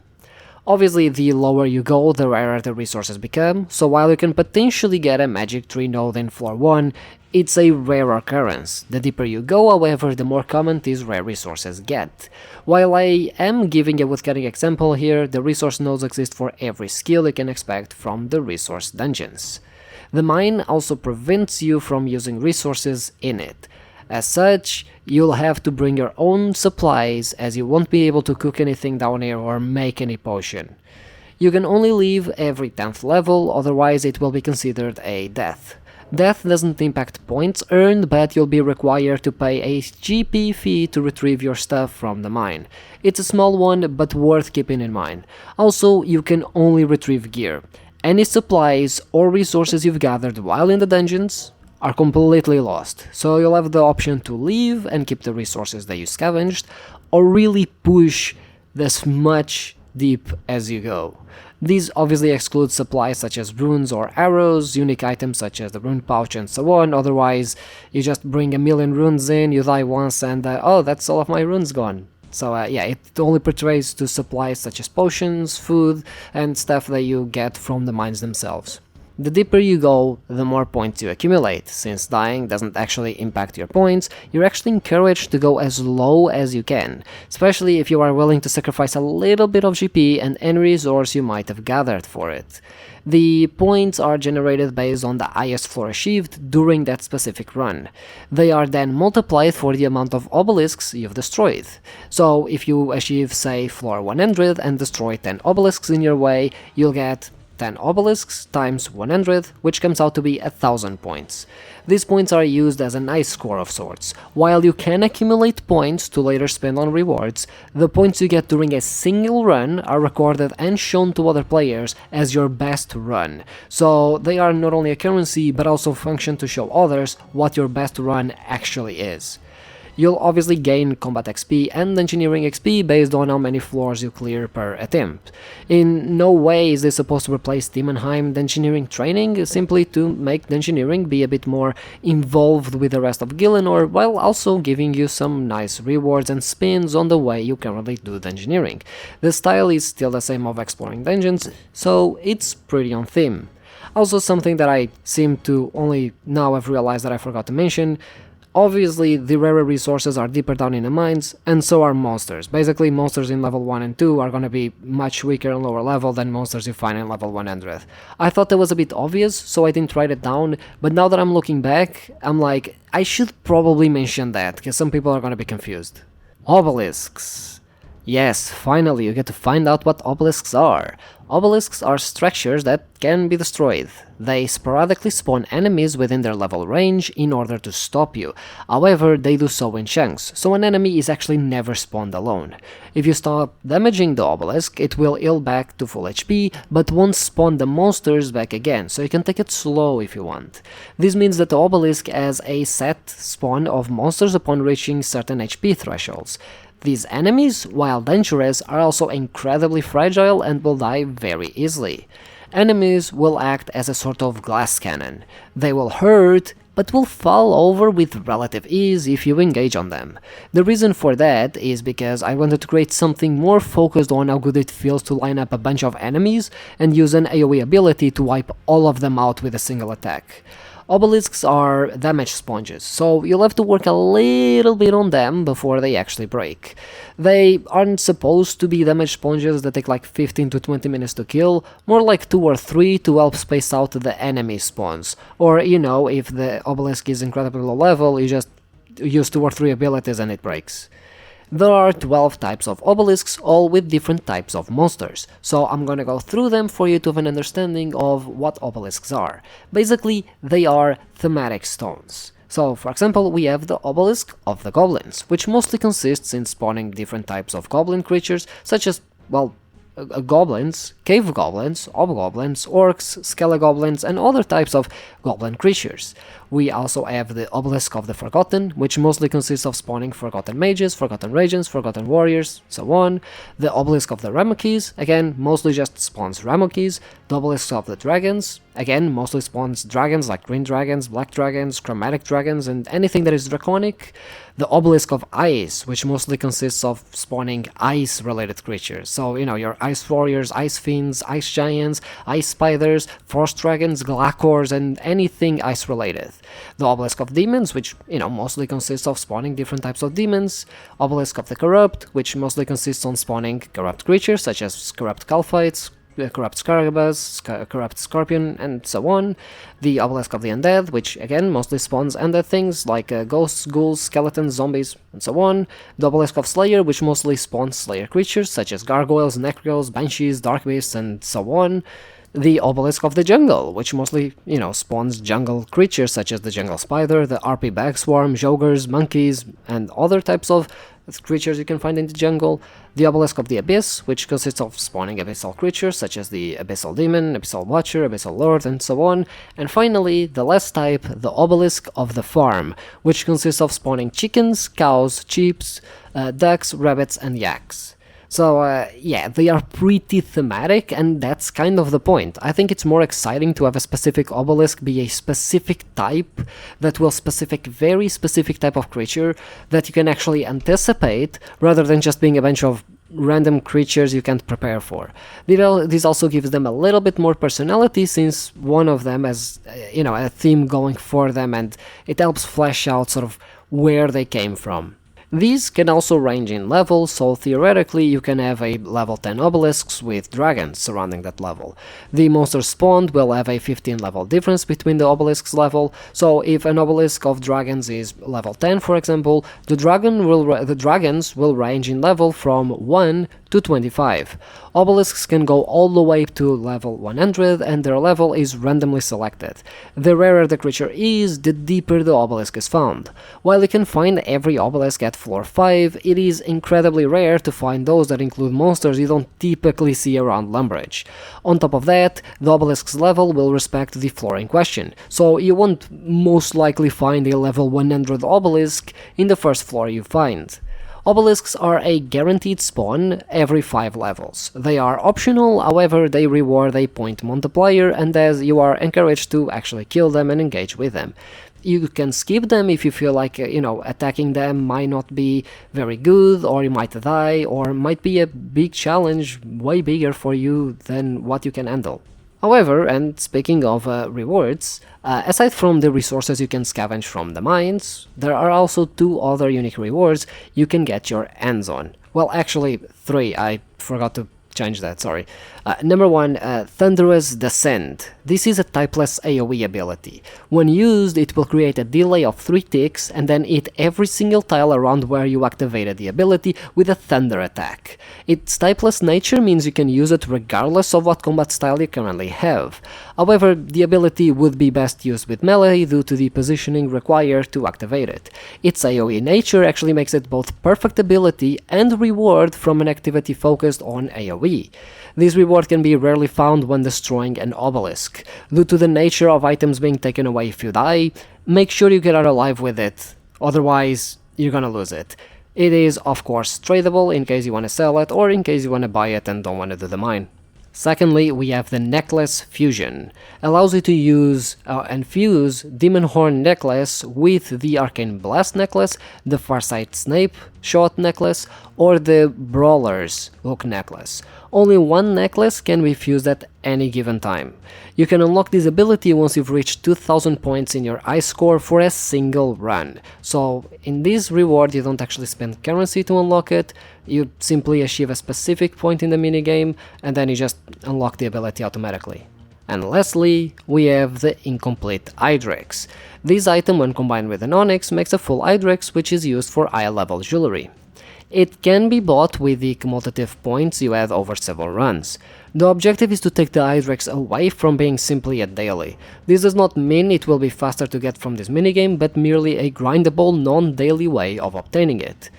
S1: Obviously, the lower you go, the rarer the resources become, so while you can potentially get a magic tree node in floor 1, it's a rare occurrence. The deeper you go, however, the more common these rare resources get. While I am giving a woodcutting example here, the resource nodes exist for every skill you can expect from the resource dungeons. The mine also prevents you from using resources in it. As such, you'll have to bring your own supplies, as you won't be able to cook anything down here or make any potion. You can only leave every 10th level, otherwise it will be considered a death. Death doesn't impact points earned, but you'll be required to pay a GP fee to retrieve your stuff from the mine. It's a small one, but worth keeping in mind. Also, you can only retrieve gear. Any supplies or resources you've gathered while in the dungeons are completely lost, so you'll have the option to leave and keep the resources that you scavenged, or really push as much deep as you go. These obviously exclude supplies such as runes or arrows, unique items such as the rune pouch and so on, otherwise you just bring a million runes in, you die once and oh, that's all of my runes gone. So yeah, it only portrays to supplies such as potions, food, and stuff that you get from the mines themselves. The deeper you go, the more points you accumulate. Since dying doesn't actually impact your points, you're actually encouraged to go as low as you can, especially if you are willing to sacrifice a little bit of GP and any resource you might have gathered for it. The points are generated based on the highest floor achieved during that specific run. They are then multiplied for the amount of obelisks you've destroyed. So if you achieve, say, floor 100 and destroy 10 obelisks in your way, you'll get 10 obelisks times 100, which comes out to be 1000 points. These points are used as a nice score of sorts. While you can accumulate points to later spend on rewards, the points you get during a single run are recorded and shown to other players as your best run. So they are not only a currency, but also function to show others what your best run actually is. You'll obviously gain combat XP and Dungeoneering XP based on how many floors you clear per attempt. In no way is this supposed to replace Demonheim Dungeoneering training, simply to make Dungeoneering be a bit more involved with the rest of Gielinor, while also giving you some nice rewards and spins on the way you currently do Dungeoneering. The style is still the same of exploring dungeons, so it's pretty on theme. Also, something that I seem to only now have realized that I forgot to mention, obviously the rarer resources are deeper down in the mines, and so are monsters. Basically, monsters in level 1 and 2 are gonna be much weaker and lower level than monsters you find in level 100. I thought that was a bit obvious, so I didn't write it down, but now that I'm looking back, I'm like, I should probably mention that, because some people are gonna be confused. Obelisks. Yes, finally you get to find out what obelisks are. Obelisks are structures that can be destroyed. They sporadically spawn enemies within their level range in order to stop you. However, they do so in chunks, so an enemy is actually never spawned alone. If you stop damaging the obelisk, it will heal back to full HP, but won't spawn the monsters back again, so you can take it slow if you want. This means that the obelisk has a set spawn of monsters upon reaching certain HP thresholds. These enemies, while dangerous, are also incredibly fragile and will die very easily. Enemies will act as a sort of glass cannon. They will hurt, but will fall over with relative ease if you engage on them. The reason for that is because I wanted to create something more focused on how good it feels to line up a bunch of enemies and use an AoE ability to wipe all of them out with a single attack. Obelisks are damage sponges, so you'll have to work a little bit on them before they actually break. They aren't supposed to be damage sponges that take like 15 to 20 minutes to kill, more like 2 or 3 to help space out the enemy spawns. Or, you know, if the obelisk is incredibly low level, you just use 2 or 3 abilities and it breaks. There are 12 types of obelisks, all with different types of monsters, so I'm gonna go through them for you to have an understanding of what obelisks are. Basically, they are thematic stones. So, for example, we have the Obelisk of the Goblins, which mostly consists in spawning different types of goblin creatures, such as, well, goblins, cave goblins, hobgoblins, orcs, skelegoblins, and other types of goblin creatures. We also have the Obelisk of the Forgotten, which mostly consists of spawning forgotten mages, forgotten regents, forgotten warriors, so on. The Obelisk of the Ramokis, again, mostly just spawns Ramokis. The Obelisk of the Dragons, again, mostly spawns dragons like green dragons, black dragons, chromatic dragons, and anything that is draconic. The Obelisk of Ice, which mostly consists of spawning ice-related creatures. So, you know, your ice warriors, ice fiends, ice giants, ice spiders, frost dragons, glacors, and anything ice-related. The Obelisk of Demons, which, you know, mostly consists of spawning different types of demons. Obelisk of the Corrupt, which mostly consists on spawning corrupt creatures, such as corrupt Calphites, corrupt Scarabus, corrupt Scorpion, and so on. The Obelisk of the Undead, which again mostly spawns undead things like ghosts, ghouls, skeletons, zombies, and so on. The Obelisk of Slayer, which mostly spawns Slayer creatures such as gargoyles, necros, banshees, dark beasts, and so on. The Obelisk of the Jungle, which mostly, you know, spawns jungle creatures such as the jungle spider, the RP bagswarm, jogers, monkeys, and other types of creatures you can find in the jungle. The Obelisk of the Abyss, which consists of spawning abyssal creatures such as the Abyssal Demon, Abyssal Watcher, Abyssal Lord, and so on. And finally, the last type, the Obelisk of the Farm, which consists of spawning chickens, cows, sheep, ducks, rabbits, and yaks. So, yeah, they are pretty thematic, and that's kind of the point. I think it's more exciting to have a specific obelisk be a specific type that will very specific type of creature that you can actually anticipate, rather than just being a bunch of random creatures you can't prepare for. This also gives them a little bit more personality, since one of them has, you know, a theme going for them, and it helps flesh out sort of where they came from. These can also range in level, so theoretically you can have a level 10 obelisks with dragons surrounding that level. The monsters spawned will have a 15 level difference between the obelisks level, so if an obelisk of dragons is level 10 for example, the dragons will range in level from 1 to 25. Obelisks can go all the way to level 100 and their level is randomly selected. The rarer the creature is, the deeper the obelisk is found. While you can find every obelisk at floor 5, it is incredibly rare to find those that include monsters you don't typically see around Lumbridge. On top of that, the obelisk's level will respect the floor in question, so you won't most likely find a level 100 obelisk in the first floor you find. Obelisks are a guaranteed spawn every 5 levels. They are optional, however they reward a point multiplier, and as you are encouraged to actually kill them and engage with them. You can skip them if you feel like, attacking them might not be very good, or you might die, or might be a big challenge, way bigger for you than what you can handle. However, and speaking of rewards, aside from the resources you can scavenge from the mines, there are also 2 other unique rewards you can get your hands on. Well, actually 3, I forgot to change that, sorry. Number 1, Thunderous Descent. This is a typeless AoE ability. When used, it will create a delay of 3 ticks and then hit every single tile around where you activated the ability with a thunder attack. Its typeless nature means you can use it regardless of what combat style you currently have. However, the ability would be best used with melee due to the positioning required to activate it. Its AoE nature actually makes it both perfect ability and reward from an activity focused on AoE. This reward can be rarely found when destroying an obelisk. Due to the nature of items being taken away if you die, make sure you get out alive with it, otherwise you're gonna lose it. It is of course tradable in case you wanna sell it or in case you wanna buy it and don't wanna do the mine. Secondly, we have the Necklace Fusion. Allows you to use and fuse Demon Horn Necklace with the Arcane Blast Necklace, the Farsight Snape Shot Necklace, or the Brawler's Hook Necklace. Only one necklace can be fused at any given time. You can unlock this ability once you've reached 2000 points in your ice score for a single run. So in this reward you don't actually spend currency to unlock it, you simply achieve a specific point in the minigame and then you just unlock the ability automatically. And lastly, we have the Incomplete Hydrix. This item, when combined with an Onyx, makes a full Hydrix, which is used for high level jewelry. It can be bought with the cumulative points you add over several runs. The objective is to take the Hydrix away from being simply a daily. This does not mean it will be faster to get from this minigame, but merely a grindable non-daily way of obtaining it.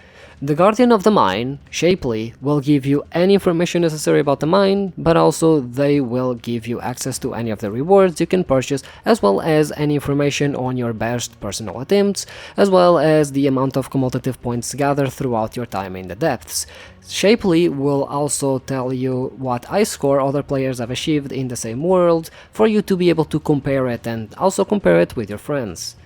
S1: The Guardian of the Mine, Shapely, will give you any information necessary about the mine, but also they will give you access to any of the rewards you can purchase, as well as any information on your best personal attempts, as well as the amount of cumulative points gathered throughout your time in the depths. Shapely will also tell you what ice score other players have achieved in the same world, for you to be able to compare it and also compare it with your friends.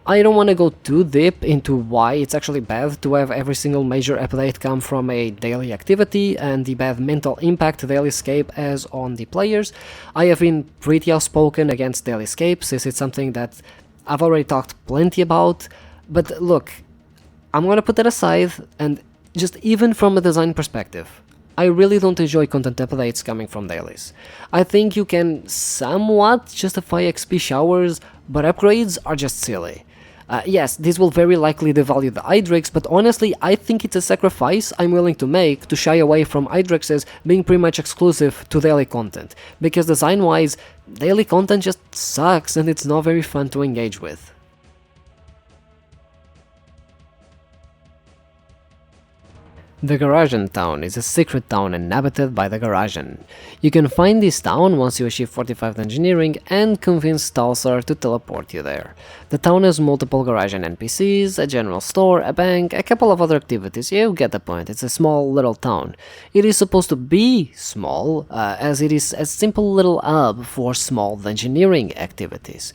S1: I don't want to go too deep into why it's actually bad to have every single major update come from a daily activity and the bad mental impact daily escape has on the players. I have been pretty outspoken against daily escape since it's something that I've already talked plenty about, but look, I'm gonna put that aside, and just even from a design perspective, I really don't enjoy content updates coming from dailies. I think you can somewhat justify XP showers, but upgrades are just silly. Yes, this will very likely devalue the Hydrix, but honestly I think it's a sacrifice I'm willing to make to shy away from Hydrixes being pretty much exclusive to daily content, because design-wise, daily content just sucks and it's not very fun to engage with. The Garajin town is a secret town inhabited by the Garajin. You can find this town once you achieve 45 Dungeoneering and convince Talsar to teleport you there. The town has multiple Garajin NPCs, a general store, a bank, a couple of other activities. You get the point, it's a small little town. It is supposed to be small, as it is a simple little hub for small Dungeoneering activities.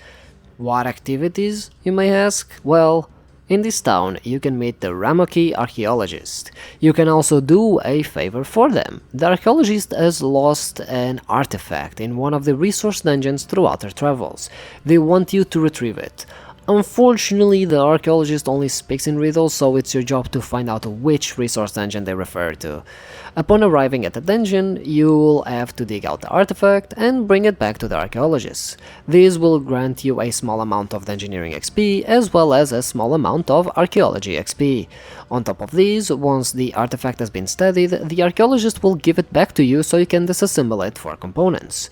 S1: What activities, you may ask? Well, in this town, you can meet the Ramoki archaeologist. You can also do a favor for them. The archaeologist has lost an artifact in one of the resource dungeons throughout their travels. They want you to retrieve it. Unfortunately, the archaeologist only speaks in riddles, so it's your job to find out which resource dungeon they refer to. Upon arriving at the dungeon, you'll have to dig out the artifact and bring it back to the archaeologist. This will grant you a small amount of Dungeoneering XP, as well as a small amount of archaeology XP. On top of these, once the artifact has been studied, the archaeologist will give it back to you so you can disassemble it for components.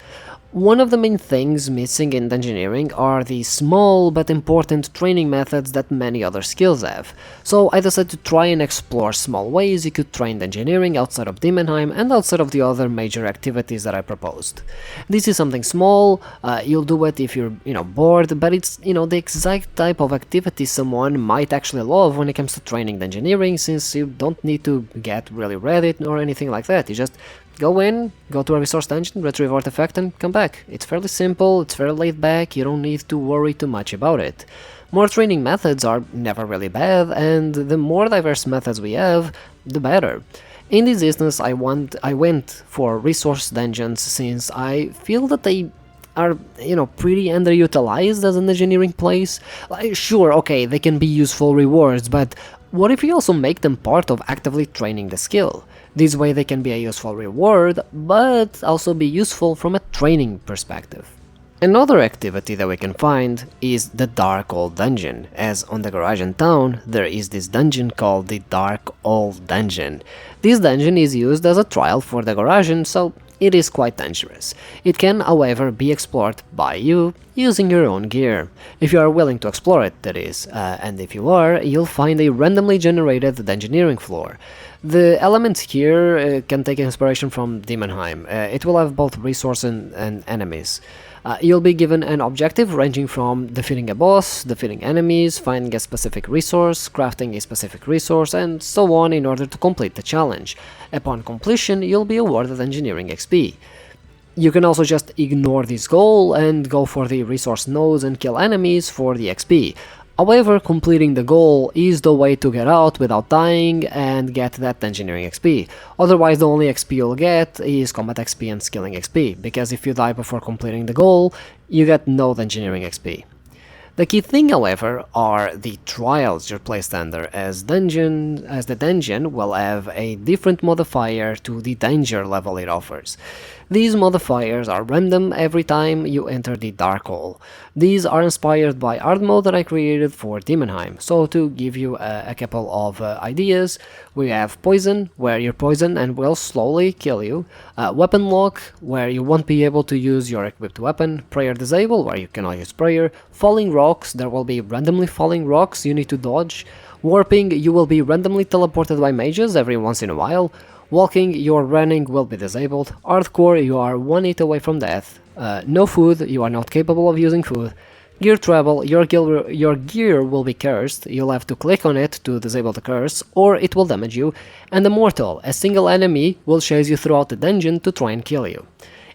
S1: One of the main things missing in Dungeoneering are the small but important training methods that many other skills have, so I decided to try and explore small ways you could train Dungeoneering outside of Demonheim and outside of the other major activities that I proposed. This is something small, you'll do it if you're, bored, but it's, the exact type of activity someone might actually love when it comes to training Dungeoneering, since you don't need to get really ready or anything like that, you just go in, go to a resource dungeon, retrieve artifact and come back. It's fairly simple, it's very laid back, you don't need to worry too much about it. More training methods are never really bad, and the more diverse methods we have, the better. In this instance, I went for resource dungeons since I feel that they are, pretty underutilized as an engineering place. Sure, okay, they can be useful rewards, but what if you also make them part of actively training the skill? This way they can be a useful reward, but also be useful from a training perspective. Another activity that we can find is the Dark Old Dungeon, as on the Garajin town there is this dungeon called the Dark Old Dungeon. This dungeon is used as a trial for the Garajin, so it is quite dangerous. It can, however, be explored by you using your own gear, if you are willing to explore it, that is, and if you are, you'll find a randomly generated Dungeoneering floor. The elements here can take inspiration from Demonheim. It will have both resources and enemies. You'll be given an objective ranging from defeating a boss, defeating enemies, finding a specific resource, crafting a specific resource, and so on in order to complete the challenge. Upon completion, you'll be awarded Engineering XP. You can also just ignore this goal and go for the resource nodes and kill enemies for the XP. However, completing the goal is the way to get out without dying and get that Engineering XP. Otherwise, the only XP you'll get is Combat XP and Skilling XP, because if you die before completing the goal, you get no Engineering XP. The key thing, however, are the trials you're placed under, as the dungeon will have a different modifier to the danger level it offers. These modifiers are random every time you enter the Dark Hole. These are inspired by hard mode that I created for Demonheim. So to give you a couple of ideas, we have Poison, where you're poisoned and will slowly kill you. Weapon Lock, where you won't be able to use your equipped weapon. Prayer Disable, where you cannot use prayer. Falling Rocks, there will be randomly falling rocks you need to dodge. Warping, you will be randomly teleported by mages every once in a while. Walking, your running will be disabled. Hardcore, you are 1 hit away from death. No food, you are not capable of using food. Gear Travel, your gear will be cursed, you'll have to click on it to disable the curse, or it will damage you. And Immortal, a single enemy will chase you throughout the dungeon to try and kill you.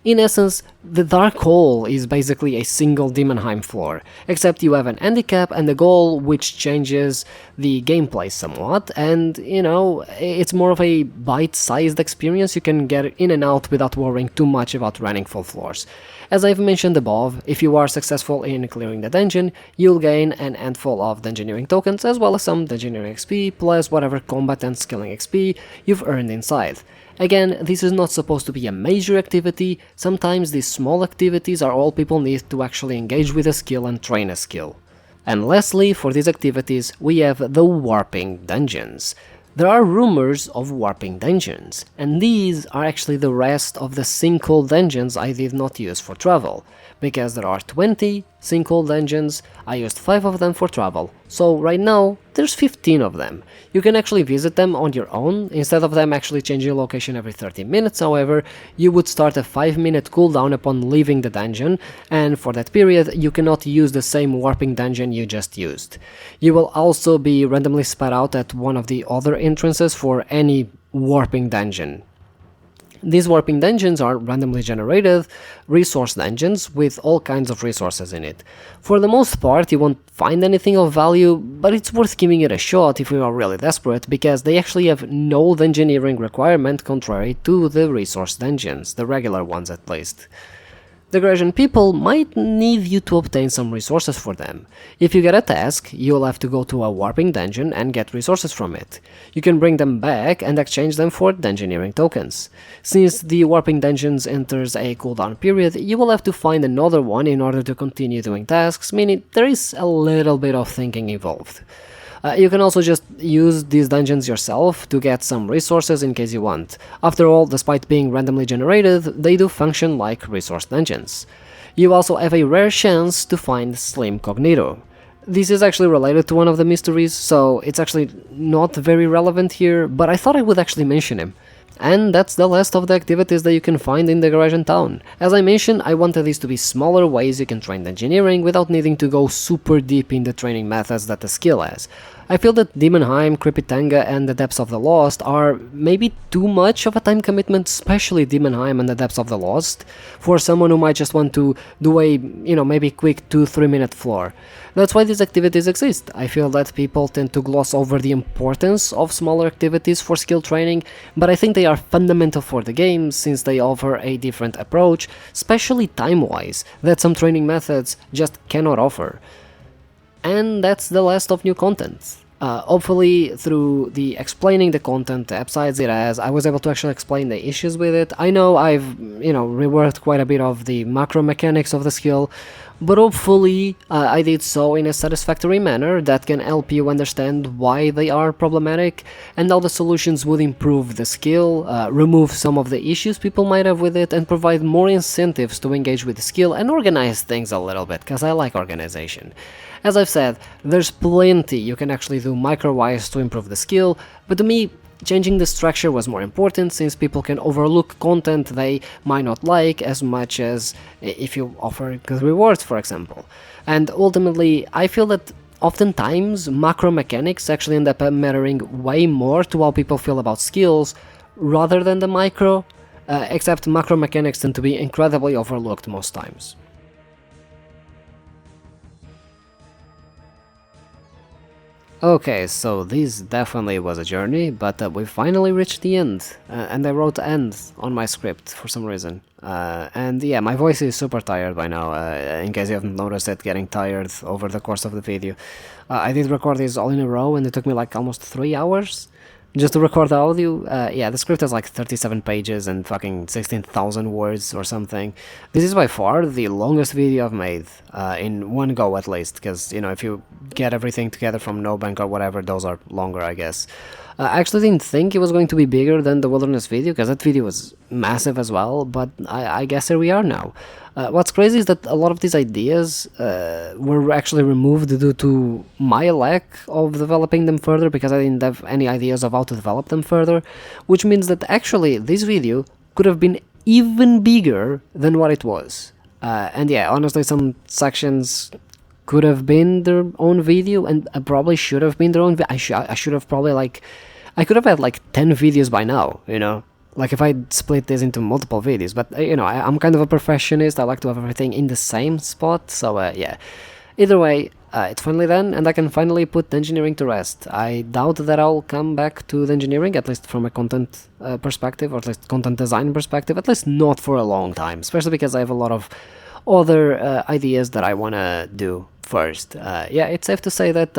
S1: In essence, the Dark Hole is basically a single Demonheim floor, except you have an handicap and a goal which changes the gameplay somewhat, and, it's more of a bite-sized experience. You can get in and out without worrying too much about running full floors. As I've mentioned above, if you are successful in clearing the dungeon, you'll gain an handful of Dungeoneering tokens, as well as some Dungeoneering XP, plus whatever combat and skilling XP you've earned inside. Again, this is not supposed to be a major activity. Sometimes these small activities are all people need to actually engage with a skill and train a skill. And lastly, for these activities, we have the warping dungeons. There are rumors of warping dungeons, and these are actually the rest of the Sinkhole dungeons I did not use for travel. Because there are 20 Sinkhole dungeons, I used 5 of them for travel, so right now there's 15 of them. You can actually visit them on your own, instead of them actually changing location every 30 minutes, however, you would start a 5-minute cooldown upon leaving the dungeon, and for that period you cannot use the same warping dungeon you just used. You will also be randomly spat out at one of the other entrances for any warping dungeon. These warping dungeons are randomly generated resource dungeons with all kinds of resources in it. For the most part you won't find anything of value, but it's worth giving it a shot if you are really desperate, because they actually have no Dungeoneering requirement contrary to the resource dungeons, the regular ones at least. The Garajin people might need you to obtain some resources for them. If you get a task, you'll have to go to a warping dungeon and get resources from it. You can bring them back and exchange them for Dungeoneering tokens. Since the warping dungeons enters a cooldown period, you will have to find another one in order to continue doing tasks, meaning there is a little bit of thinking involved. You can also just use these dungeons yourself to get some resources in case you want. After all, despite being randomly generated, they do function like resource dungeons. You also have a rare chance to find Slim Cognito. This is actually related to one of the mysteries, so it's actually not very relevant here, but I thought I would actually mention him. And that's the last of the activities that you can find in the Garajin town. As I mentioned, I wanted these to be smaller ways you can train Dungeoneering without needing to go super deep in the training methods that the skill has. I feel that Demonheim, Krypitanga and the Depths of the Lost are maybe too much of a time commitment, especially Demonheim and the Depths of the Lost, for someone who might just want to do a, maybe quick 2-3 minute floor. That's why these activities exist. I feel that people tend to gloss over the importance of smaller activities for skill training, but I think they are fundamental for the game since they offer a different approach, especially time-wise, that some training methods just cannot offer. And that's the last of new content. Hopefully through the explaining the content, the upsides it has, I was able to actually explain the issues with it. I know I've, reworked quite a bit of the macro mechanics of the skill, but hopefully I did so in a satisfactory manner that can help you understand why they are problematic and how the solutions would improve the skill, remove some of the issues people might have with it, and provide more incentives to engage with the skill and organize things a little bit, because I like organization. As I've said, there's plenty you can actually do micro-wise to improve the skill, but to me, changing the structure was more important since people can overlook content they might not like as much as if you offer good rewards, for example. And ultimately, I feel that oftentimes macro mechanics actually end up mattering way more to how people feel about skills rather than the micro, except macro mechanics tend to be incredibly overlooked most times. Okay, so this definitely was a journey, but we finally reached the end, and I wrote end on my script for some reason. And yeah, my voice is super tired by now, in case you haven't noticed it getting tired over the course of the video. I did record these all in a row and it took me like almost 3 hours just to record the audio. Yeah, the script has like 37 pages and fucking 16,000 words or something. This is by far the longest video I've made, in one go at least, because, if you get everything together from NoBank or whatever, those are longer, I guess. I actually didn't think it was going to be bigger than the Wilderness video, because that video was massive as well, but I guess here we are now. What's crazy is that a lot of these ideas were actually removed due to my lack of developing them further, because I didn't have any ideas of how to develop them further, which means that actually this video could have been even bigger than what it was. And yeah, honestly, some sections could have been their own video, and probably should have been their own I should have probably I could have had like 10 videos by now, like if I split this into multiple videos, but I'm kind of a perfectionist. I like to have everything in the same spot, so yeah. Either way, it's finally done, and I can finally put Dungeoneering to rest. I doubt that I'll come back to Dungeoneering, at least from a content perspective, or at least content design perspective, at least not for a long time, especially because I have a lot of other ideas that I want to do first. Yeah, it's safe to say that,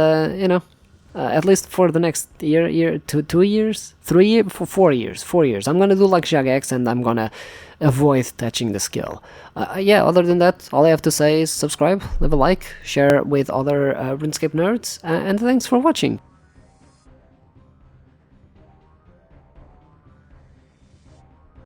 S1: at least for the next year, 2 years, 3 years, 4 years, 4 years, I'm gonna do like Jagex, and I'm gonna avoid touching the skill. Yeah, other than that, all I have to say is subscribe, leave a like, share with other RuneScape nerds, and thanks for watching.